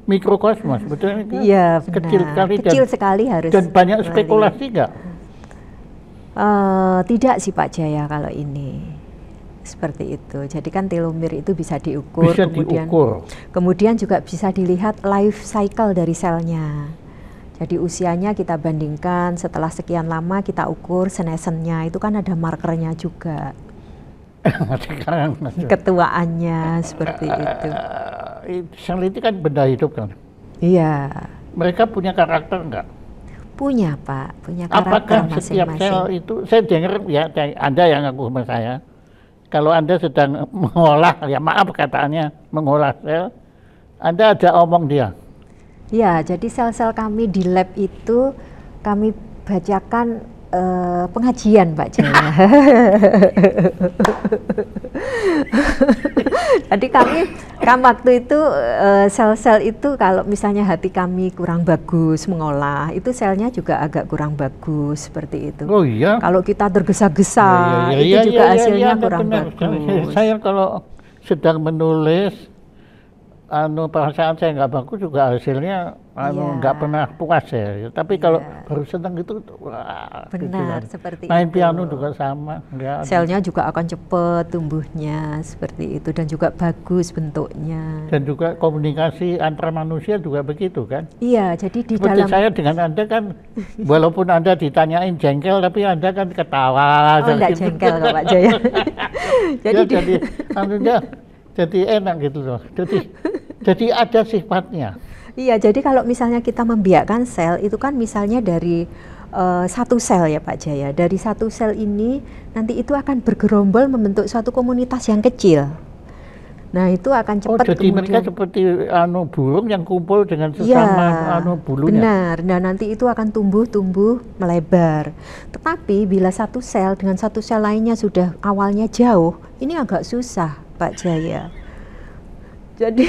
mikrokosmos, betul? Iya, benar. Kecil sekali Kecil sekali harus. dan banyak melalui. spekulasi nggak? Tidak sih Pak Jaya kalau ini. Seperti itu. Jadi kan telomer itu bisa diukur, Bisa diukur. kemudian juga bisa dilihat life cycle dari selnya. Jadi usianya kita bandingkan, setelah sekian lama kita ukur senescennya, itu kan ada markernya juga. Sekarang Ketuaannya seperti itu. sel itu kan benda hidup kan. Iya. Mereka punya karakter nggak? Punya Pak, punya karakter Apakah setiap sel masing-masing. itu, saya dengar ya, Anda yang ngaku sama saya, kalau Anda sedang mengolah, ya maaf kataannya, mengolah sel, Anda ada omong dia. Ya, jadi sel-sel kami di lab itu kami bacakan pengajian Pak Jaya. Jadi kami waktu itu sel-sel itu kalau misalnya hati kami kurang bagus mengolah, itu selnya juga agak kurang bagus seperti itu. Oh iya? Kalau kita tergesa-gesa, itu juga hasilnya kurang bagus. Saya kalau sedang menulis, perasaan saya nggak bagus juga hasilnya nggak pernah puas ya. Tapi kalau baru senang itu, wah, benar gitu. seperti Main itu. piano juga sama. Ya, Selnya juga akan cepat tumbuhnya seperti itu dan juga bagus bentuknya. dan juga komunikasi antar manusia juga begitu kan? Iya, jadi di Seperti dalam saya dengan Anda kan, walaupun Anda ditanyain jengkel, tapi Anda kan ketawa. enggak gitu. jengkel kok Pak Jaya. jadi jadi enak gitu loh. Jadi ada sifatnya. Iya, jadi kalau misalnya kita membiarkan sel itu kan misalnya dari satu sel ya Pak Jaya. Dari satu sel ini nanti itu akan bergerombol membentuk suatu komunitas yang kecil. Nah, itu akan cepat jadi mereka seperti burung yang kumpul dengan sesama bulunya. Benar. Nah, nanti itu akan tumbuh melebar. Tetapi bila satu sel dengan satu sel lainnya sudah awalnya jauh, ini agak susah Pak Jaya. Jadi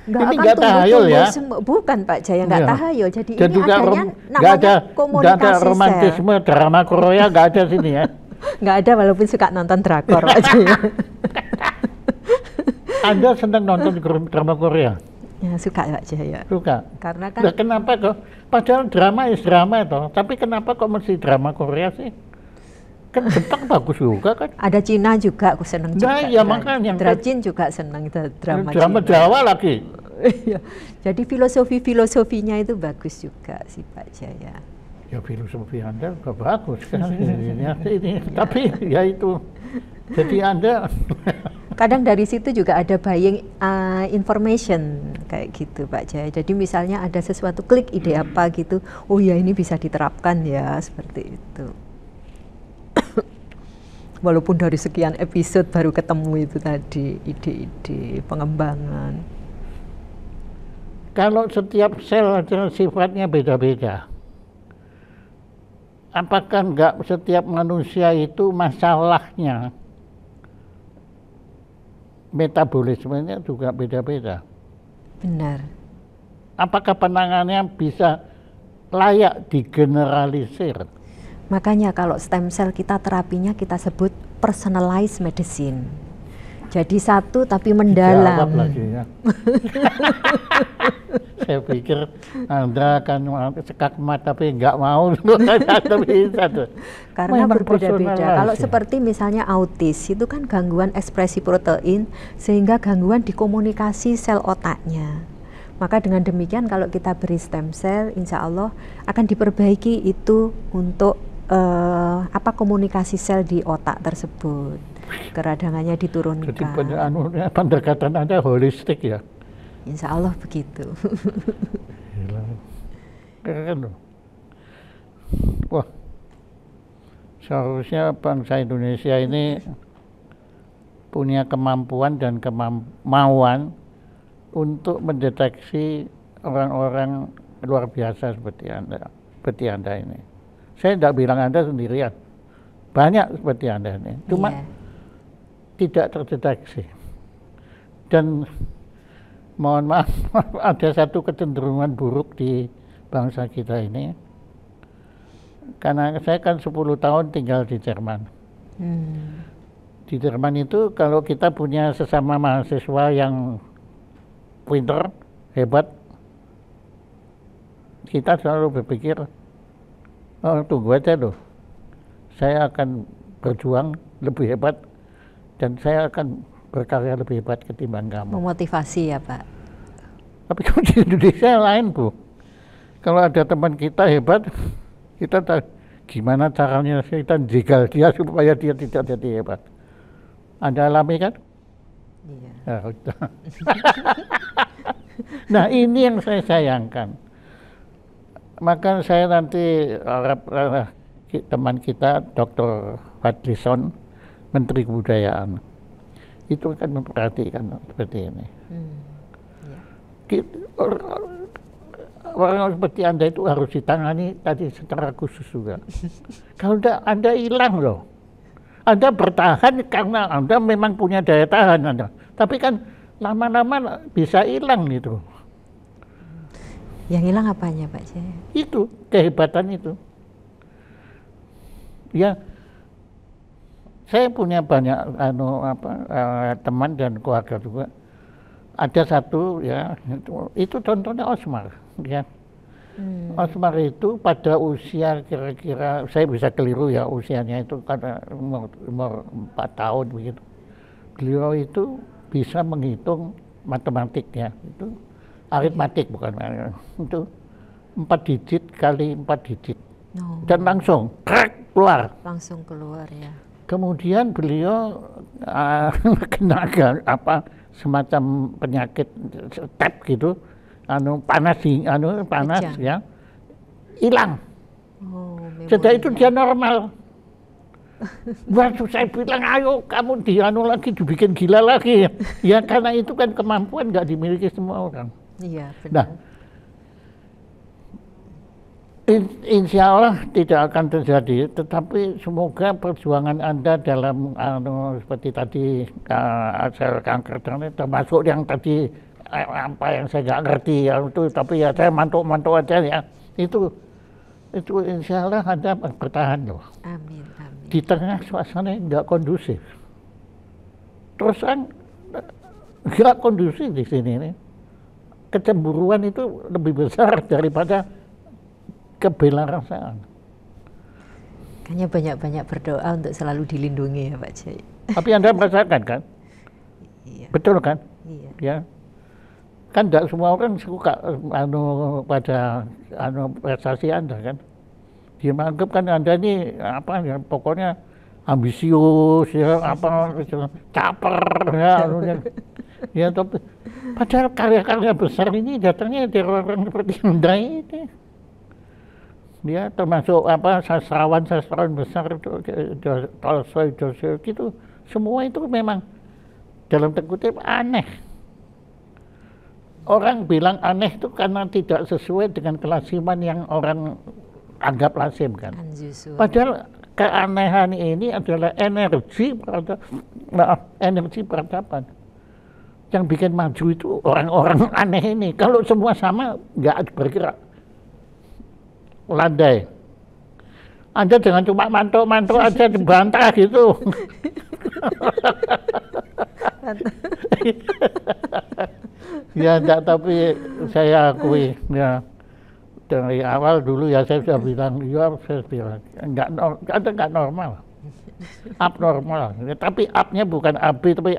nggak akan tahayul ya? Bukan Pak Jaya, nggak tahayul. Jadi dan ini juga adanya nggak namanya komunikasi ada romantisme sel. drama Korea nggak ada sini ya. Nggak ada walaupun suka nonton drakor Pak Jaya. Anda senang nonton drama Korea? Ya, suka Pak Jaya. Suka. Karena kan Nah, kenapa kok? Padahal drama drama toh. Tapi kenapa kok mesti drama Korea sih? Kan Jepang bagus juga kan? ada Cina juga aku seneng juga. Nah, ya makanya. Drajin juga seneng drama Drama Cina. Jawa lagi. Iya. Jadi filosofinya itu bagus juga sih Pak Jaya. Ya filosofi Anda juga bagus kan ini. Tapi ya itu. Jadi Anda Kadang dari situ juga ada buying information kayak gitu Pak Jaya. Jadi misalnya ada sesuatu, klik ide apa gitu, oh ya ini bisa diterapkan ya, seperti itu. Walaupun dari sekian episode baru ketemu itu tadi, ide-ide pengembangan. Kalau setiap sel ada sifatnya beda-beda, apakah enggak setiap manusia itu masalahnya metabolismenya juga beda-beda? Benar. Apakah penanganannya bisa layak digeneralisir? Makanya kalau stem cell kita terapinya kita sebut personalized medicine. Jadi satu tapi mendalam. Dijawab lagi ya. Saya pikir Anda akan sekakmat tapi nggak mau. Tapi satu. Karena Memang berbeda-beda. Kalau personalisasi. seperti misalnya autis, itu kan gangguan ekspresi protein sehingga gangguan di komunikasi sel otaknya. Maka dengan demikian kalau kita beri stem cell, insya Allah akan diperbaiki itu untuk komunikasi sel di otak tersebut. Keradangannya diturunkan. Jadi pendekatan Anda holistik ya. Insya Allah begitu. Gila. Keren loh. Wah, seharusnya bangsa Indonesia ini punya kemampuan dan kemauan untuk mendeteksi orang-orang luar biasa seperti Anda ini. Saya tidak bilang Anda sendirian, banyak seperti Anda ini, cuma tidak terdeteksi. Dan mohon maaf, ada satu kecenderungan buruk di bangsa kita ini, karena saya kan 10 tahun tinggal di Jerman. Di Jerman itu kalau kita punya sesama mahasiswa yang pinter, hebat, kita selalu berpikir, oh tunggu aja loh, saya akan berjuang lebih hebat dan saya akan berkarya lebih hebat ketimbang kamu. Memotivasi ya Pak. Tapi kalau di Indonesia lain Bu, kalau ada teman kita hebat, kita tahu gimana caranya kita jegal dia supaya dia tidak jadi hebat. Anda alami kan? Iya. Nah ini yang saya sayangkan. Maka saya nanti harap teman kita Dr. Fadlison, Menteri Kebudayaan, itu akan memperhatikan seperti ini. Orang seperti Anda itu harus ditangani tadi secara khusus juga. Kalau tidak Anda hilang loh. Anda bertahan karena Anda memang punya daya tahan Anda. Tapi kan lama-lama bisa hilang gitu. Yang hilang apanya Pak Jaya? Itu kehebatan itu. Ya, saya punya banyak teman dan keluarga juga. Ada satu ya, itu contohnya Osmar. Ya. Osmar itu pada usia kira-kira, saya bisa keliru ya usianya itu karena umur 4 tahun begitu. Beliau itu bisa menghitung matematik ya, itu aritmatik bukan, itu 4 digit kali 4 digit. Dan langsung keluar. Langsung keluar ya. Kemudian beliau kena semacam penyakit step gitu, panas Kejang. ya, hilang. Setelah itu dia normal. Waktu saya bilang ayo kamu lagi dibikin gila lagi ya karena itu kan kemampuan nggak dimiliki semua orang. Iya benar. Nah, insya Allah tidak akan terjadi, tetapi semoga perjuangan Anda dalam seperti tadi sel kanker termasuk yang tadi apa yang saya nggak ngerti ya itu, tapi ya saya mantuk aja ya itu insya Allah Anda bertahan loh. Amin, amin. Di tengah suasana yang nggak kondusif. Terus kan nggak kondusif di sini nih. Kecemburuan itu lebih besar daripada kebelarasaan. Makanya banyak-banyak berdoa untuk selalu dilindungi ya Pak Jaya. Tapi Anda merasakan kan? Iya. Betul kan? Iya. Ya. Kan tidak semua orang suka pada prestasi Anda kan. Dia menganggap kan Anda ini pokoknya ambisius, ya apa, caper, ya, ya tapi padahal karya-karya besar ini datangnya dari orang seperti Anda ini. Dia termasuk apa sastrawan besar itu, Tolstoy, Dostoyevsky itu semua itu memang dalam tanda kutip aneh. Orang bilang aneh itu karena tidak sesuai dengan kelasiman yang orang anggap lazim kan. Padahal keanehan ini adalah energi peradaban. Yang bikin maju itu orang-orang aneh ini. Kalau semua sama nggak bergerak, landai. Anda jangan cuma mantuk-mantuk aja dibantah gitu. Ya enggak, tapi saya akui ya dari awal dulu ya saya sudah bilang, enggak normal, abnormal. Tapi up-nya bukan AB tapi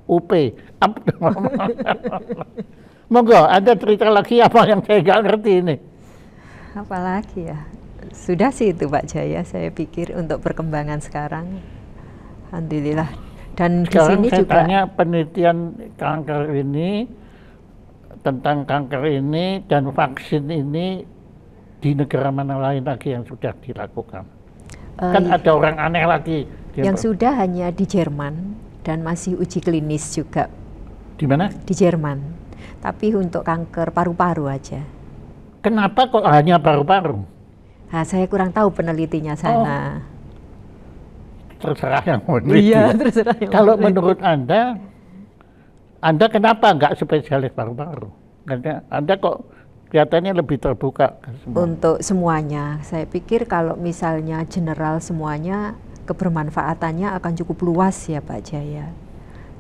UP, abnormal. Monggo, Anda cerita lagi apa yang saya nggak ngerti ini? Apalagi ya, sudah sih itu Pak Jaya. Saya pikir untuk perkembangan sekarang, alhamdulillah. Dan sekarang di sini saya juga tanya penelitian kanker ini, tentang kanker ini dan vaksin ini di negara mana lain lagi yang sudah dilakukan? Kan ada orang aneh lagi. Yang sudah hanya di Jerman dan masih uji klinis juga. Di mana? Di Jerman. Tapi untuk kanker paru-paru aja. Kenapa kok hanya paru-paru? Nah, saya kurang tahu penelitinya sana. Terserah yang meneliti. Iya, terserah yang Kalau meneliti. menurut Anda kenapa nggak spesialis paru-paru? Karena Anda kok kelihatannya lebih terbuka ke semua. Untuk semuanya, saya pikir kalau misalnya general semuanya, kebermanfaatannya akan cukup luas ya Pak Jaya.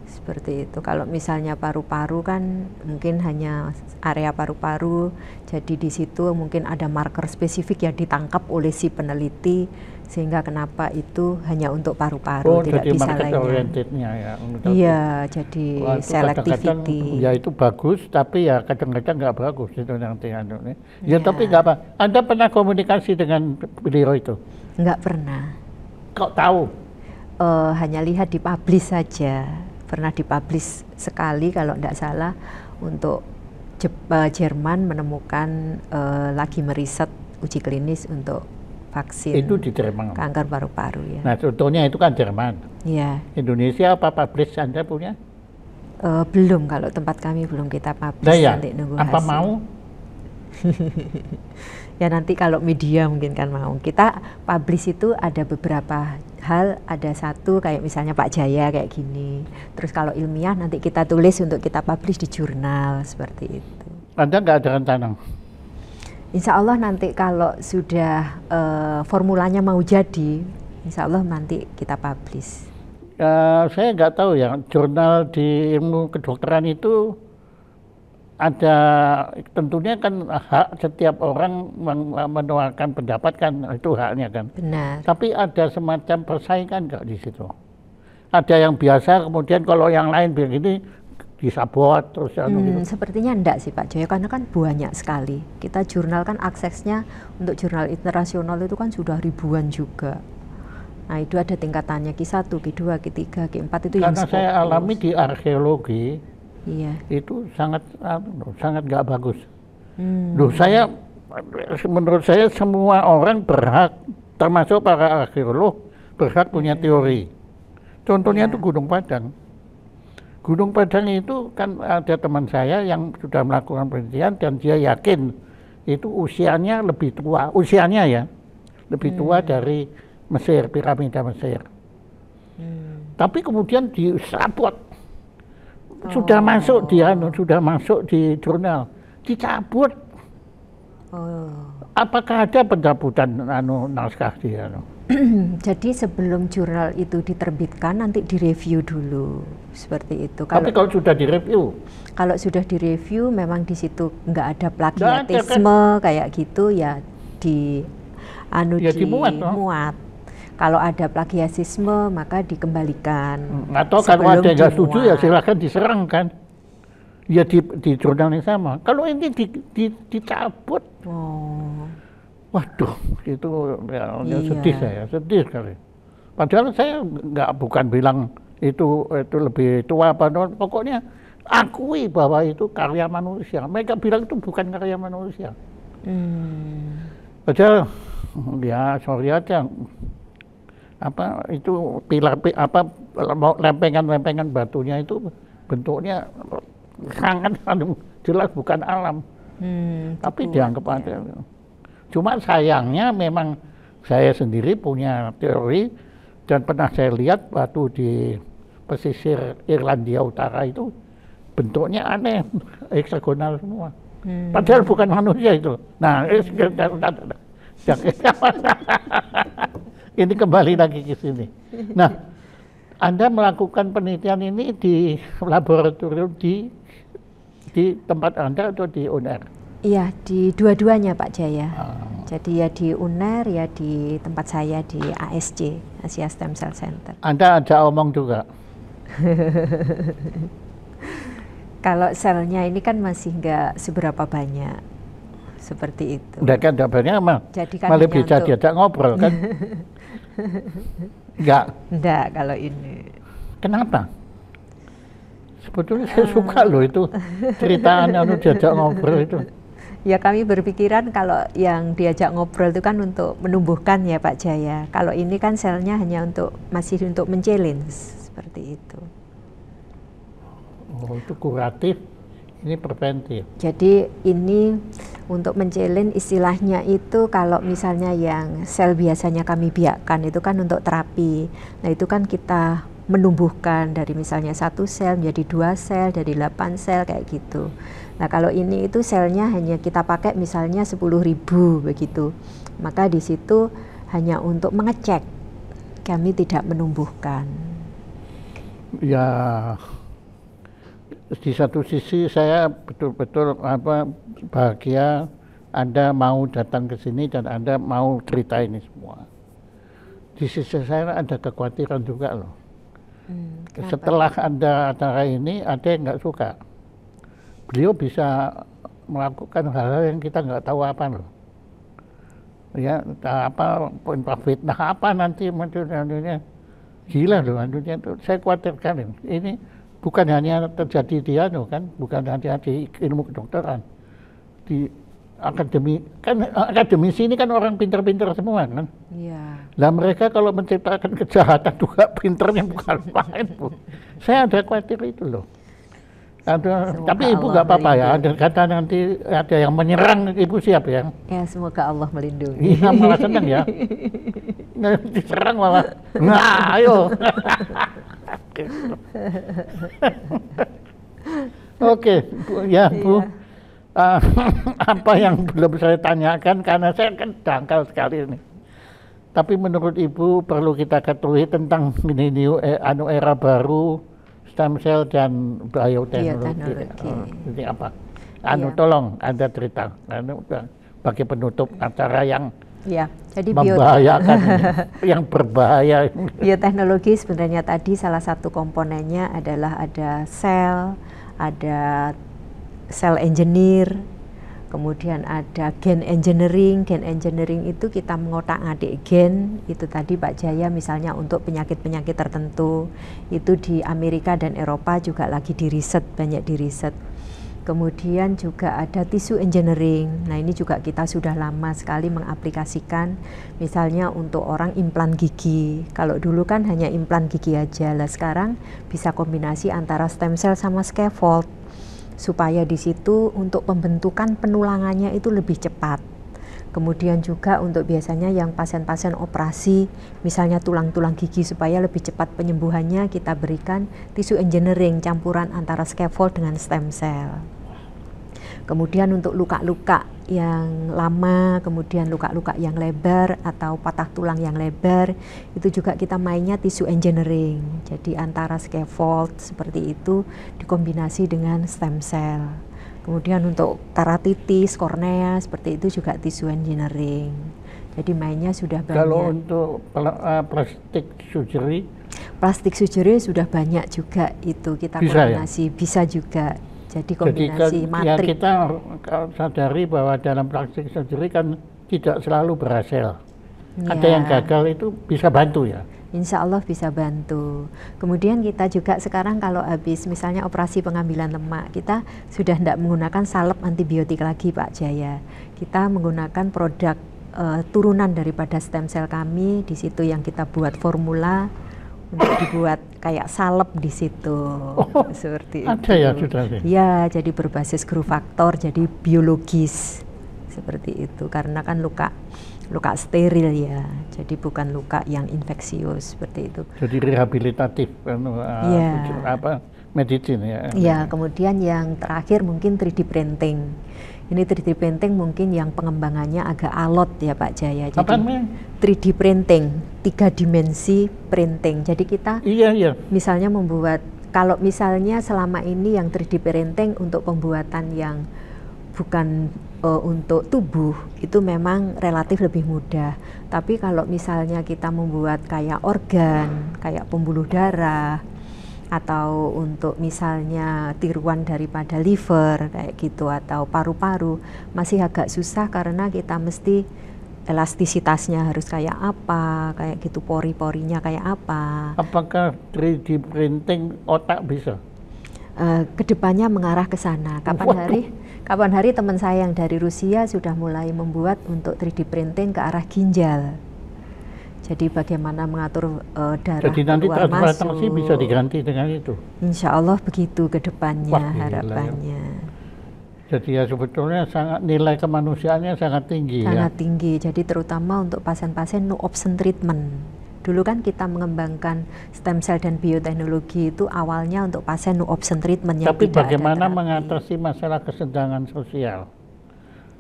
Seperti itu. Kalau misalnya paru-paru kan mungkin hanya area paru-paru, jadi di situ mungkin ada marker spesifik yang ditangkap oleh si peneliti, sehingga kenapa itu hanya untuk paru-paru, tidak jadi bisa market lainnya. orientednya ya. Iya, jadi selectivity. Ya itu bagus, tapi ya kadang-kadang nggak bagus itu nanti. Ya tapi nggak apa. Anda pernah komunikasi dengan beliau itu? Nggak pernah. Kok tahu? Hanya lihat di publish saja. Pernah dipublish sekali kalau tidak salah untuk Jerman menemukan lagi meriset uji klinis untuk vaksin itu di Jerman. Kanker paru-paru ya. Nah contohnya itu kan Jerman. Iya. Indonesia apa publish Anda punya? Belum, kalau tempat kami belum kita publish. Nah, ya. Nanti nunggu Apa hasil. mau? Ya nanti kalau media mungkin kan mau. Kita publish itu ada beberapa hal, ada satu kayak misalnya Pak Jaya kayak gini. Terus kalau ilmiah nanti kita tulis untuk kita publish di jurnal seperti itu. Anda nggak ada rencana? Insya Allah nanti kalau sudah formulanya mau jadi, insya Allah nanti kita publish. Saya nggak tahu ya, jurnal di ilmu kedokteran itu ada, tentunya kan hak setiap orang menuangkan pendapat kan, itu haknya kan. Benar. Tapi ada semacam persaingan nggak di situ? Ada yang biasa, kemudian kalau yang lain begini disabot terus gitu. Sepertinya enggak sih Pak Jaya, karena kan banyak sekali. Kita jurnal kan aksesnya untuk jurnal internasional itu kan sudah ribuan juga. Nah itu ada tingkatannya Q1, Q2, Q3, Q4 itu yang Karena saya alami di arkeologi, iya. itu sangat nggak bagus. Loh, menurut saya semua orang berhak, termasuk para arkeolog, berhak punya teori. Contohnya itu Gunung Padang. Gunung Padang itu kan ada teman saya yang sudah melakukan penelitian dan dia yakin itu usianya lebih tua, lebih tua dari Mesir, piramida Mesir. Tapi kemudian disabot. Sudah masuk di jurnal, dicabut. Apakah ada pencabutan naskah dia? Jadi sebelum jurnal itu diterbitkan nanti direview dulu seperti itu. Tapi kalau sudah direview? Kalau sudah direview memang di situ nggak ada plagiatisme kayak gitu ya dimuat. Kalau ada plagiatisme maka dikembalikan. Atau kalau ada yang nggak setuju ya silahkan diserang kan. Ya di jurnal yang sama. Kalau ini dicabut. Waduh, itu ya, sedih saya, sedih sekali. Padahal saya bukan bilang itu lebih tua apa, pokoknya akui bahwa itu karya manusia. Mereka bilang itu bukan karya manusia. Padahal ya sorry aja, apa itu pilar lempengan batunya itu bentuknya sangat jelas bukan alam. Tapi dianggap ada. Cuma sayangnya memang saya sendiri punya teori dan pernah saya lihat batu di pesisir Irlandia Utara itu bentuknya aneh, heksagonal semua. Padahal bukan manusia itu. Nah, ini kembali lagi ke sini. Nah, Anda melakukan penelitian ini di laboratorium di tempat Anda atau di UNER? Iya, di dua-duanya Pak Jaya. Jadi ya di UNER, ya di tempat saya di ASC, Asia Stem Cell Center. Anda ada omong juga? Kalau selnya ini kan masih nggak seberapa banyak, seperti itu. Udah kan banyak mah, Kan malah bisa diajak ngobrol kan? Enggak kalau ini. Kenapa? Sebetulnya saya suka loh itu ceritaan diajak ngobrol itu. Ya kami berpikiran kalau yang diajak ngobrol itu kan untuk menumbuhkan ya Pak Jaya. Kalau ini kan selnya hanya masih untuk men-challenge seperti itu. Oh, itu kuratif, ini preventif. Jadi ini untuk men-challenge istilahnya itu kalau misalnya yang sel biasanya kami biakkan itu kan untuk terapi. Nah itu kan kita menumbuhkan dari misalnya 1 sel menjadi 2 sel, dari 8 sel kayak gitu. Nah kalau ini itu selnya hanya kita pakai misalnya 10.000 begitu. Maka di situ hanya untuk mengecek, kami tidak menumbuhkan. Ya, di satu sisi saya betul-betul bahagia Anda mau datang ke sini dan Anda mau cerita ini semua. Di sisi saya ada kekhawatiran juga loh. Setelah Anda acara ini, ada yang nggak suka. Beliau bisa melakukan hal-hal yang kita nggak tahu apa loh. Ya, apa fitnah apa nanti maksudnya gila loh, maksudnya itu saya khawatirkan ini bukan hanya terjadi di kan, bukan hanya di ilmu kedokteran, di akademisi ini kan orang pintar-pintar semua kan. Iya. Lah mereka kalau menciptakan kejahatan juga pinternya bukan main Bu. Saya ada khawatir itu loh. Tapi Ibu nggak apa-apa ya, ada kata nanti ada yang menyerang Ibu siap ya? Ya semoga Allah melindungi. Iya malah senang ya. Diserang malah, nah ayo. Oke, Bu, ya Bu. Apa yang belum saya tanyakan karena saya kan dangkal sekali ini. Tapi menurut Ibu perlu kita ketahui tentang ini era baru stem cell dan bioteknologi. Ini apa? Tolong Anda cerita. Bagi penutup acara yang jadi membahayakan, yang berbahaya. Bioteknologi sebenarnya tadi salah satu komponennya adalah ada sel, ada cell engineer, kemudian ada gen engineering. Gen engineering itu kita mengotak-atik gen, itu tadi Pak Jaya misalnya untuk penyakit-penyakit tertentu, itu di Amerika dan Eropa juga lagi diriset, banyak diriset. Kemudian juga ada tissue engineering. Nah ini juga kita sudah lama sekali mengaplikasikan, misalnya untuk orang implan gigi. Kalau dulu kan hanya implan gigi aja, lah sekarang bisa kombinasi antara stem cell sama scaffold, supaya di situ untuk pembentukan penulangannya itu lebih cepat. Kemudian juga untuk biasanya yang pasien-pasien operasi, misalnya tulang-tulang gigi, supaya lebih cepat penyembuhannya, kita berikan tissue engineering campuran antara scaffold dengan stem cell. Kemudian untuk luka-luka yang lama, kemudian luka-luka yang lebar atau patah tulang yang lebar, itu juga kita mainnya tissue engineering. Jadi antara scaffold seperti itu dikombinasi dengan stem cell. Kemudian untuk keratitis, kornea seperti itu juga tissue engineering. Jadi mainnya sudah banyak. Kalau untuk plastik surgery? Plastik surgery sudah banyak juga itu kita kombinasi, bisa juga. Jadi kombinasi matrik. Ya kita sadari bahwa dalam plastik surgery kan tidak selalu berhasil. Ada yang gagal itu bisa bantu ya? Insya Allah bisa bantu. Kemudian kita juga sekarang kalau habis misalnya operasi pengambilan lemak, kita sudah tidak menggunakan salep antibiotik lagi Pak Jaya. Kita menggunakan produk turunan daripada stem cell kami, di situ yang kita buat formula untuk dibuat kayak salep di situ. Seperti ada itu. Ya sudah. Ya, jadi berbasis growth factor, jadi biologis. Seperti itu, karena kan luka steril ya, jadi bukan luka yang infeksius seperti itu. Jadi rehabilitatif, medicine ya. Ya, kemudian yang terakhir mungkin 3D printing. Ini 3D printing mungkin yang pengembangannya agak alot ya Pak Jaya. Jadi 3D printing, 3 dimensi printing. Jadi kita misalnya membuat, kalau misalnya selama ini yang 3D printing untuk pembuatan yang bukan untuk tubuh itu memang relatif lebih mudah. Tapi kalau misalnya kita membuat kayak organ, kayak pembuluh darah, atau untuk misalnya tiruan daripada liver kayak gitu, atau paru-paru, masih agak susah karena kita mesti elastisitasnya harus kayak apa, kayak gitu, pori-porinya kayak apa. Apakah 3D printing otak bisa? Kedepannya mengarah ke sana. Kapan hari teman saya yang dari Rusia sudah mulai membuat untuk 3D printing ke arah ginjal. Jadi bagaimana mengatur darah jadi nanti keluar masuk. sih bisa diganti dengan itu. Insya Allah begitu kedepannya harapannya. Jadi ya sebetulnya nilai kemanusiaannya sangat tinggi. Sangat tinggi. Jadi terutama untuk pasien-pasien no option treatment. Dulu kan kita mengembangkan stem cell dan bioteknologi itu awalnya untuk pasien no option treatment. Tapi bagaimana mengatasi masalah kesenjangan sosial?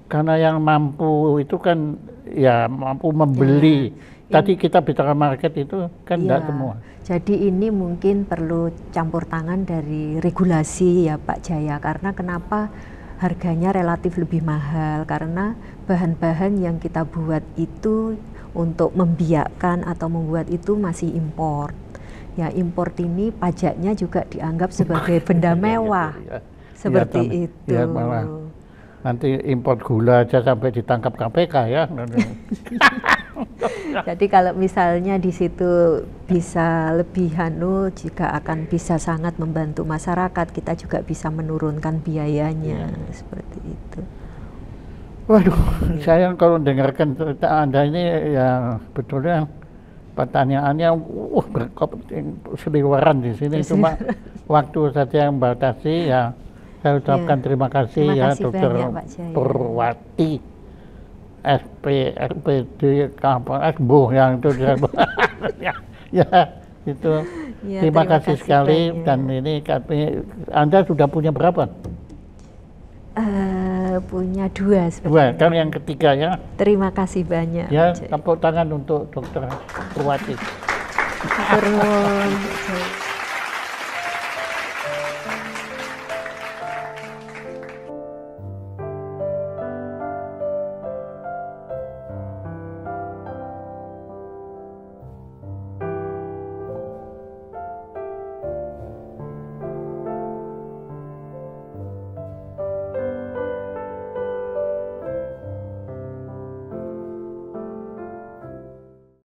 Karena yang mampu itu kan ya mampu membeli. Tadi kita bicara market itu kan tidak semua. Jadi ini mungkin perlu campur tangan dari regulasi ya Pak Jaya. Karena kenapa harganya relatif lebih mahal? Karena bahan-bahan yang kita buat itu untuk membiakkan atau membuat itu masih import. Ya, import ini pajaknya juga dianggap sebagai benda mewah. Seperti itu. Ya, malah nanti import gula aja sampai ditangkap KPK ya. Jadi kalau misalnya di situ bisa lebih jika akan bisa sangat membantu masyarakat, kita juga bisa menurunkan biayanya seperti itu. Waduh, saya kalau dengarkan cerita Anda ini ya betulnya pertanyaannya berseliweran di sini. Cuma waktu saja yang membatasi ya. Saya ucapkan terima kasih ya Dr. Purwati SPD Kampung Esbo yang itu itu. Terima kasih sekali banyak. Dan ini Anda sudah punya berapa? Punya 2 sebenarnya. Kan yang ketiga ya. Terima kasih banyak. Ya, tepuk tangan untuk Dr. Purwati. Terima kasih.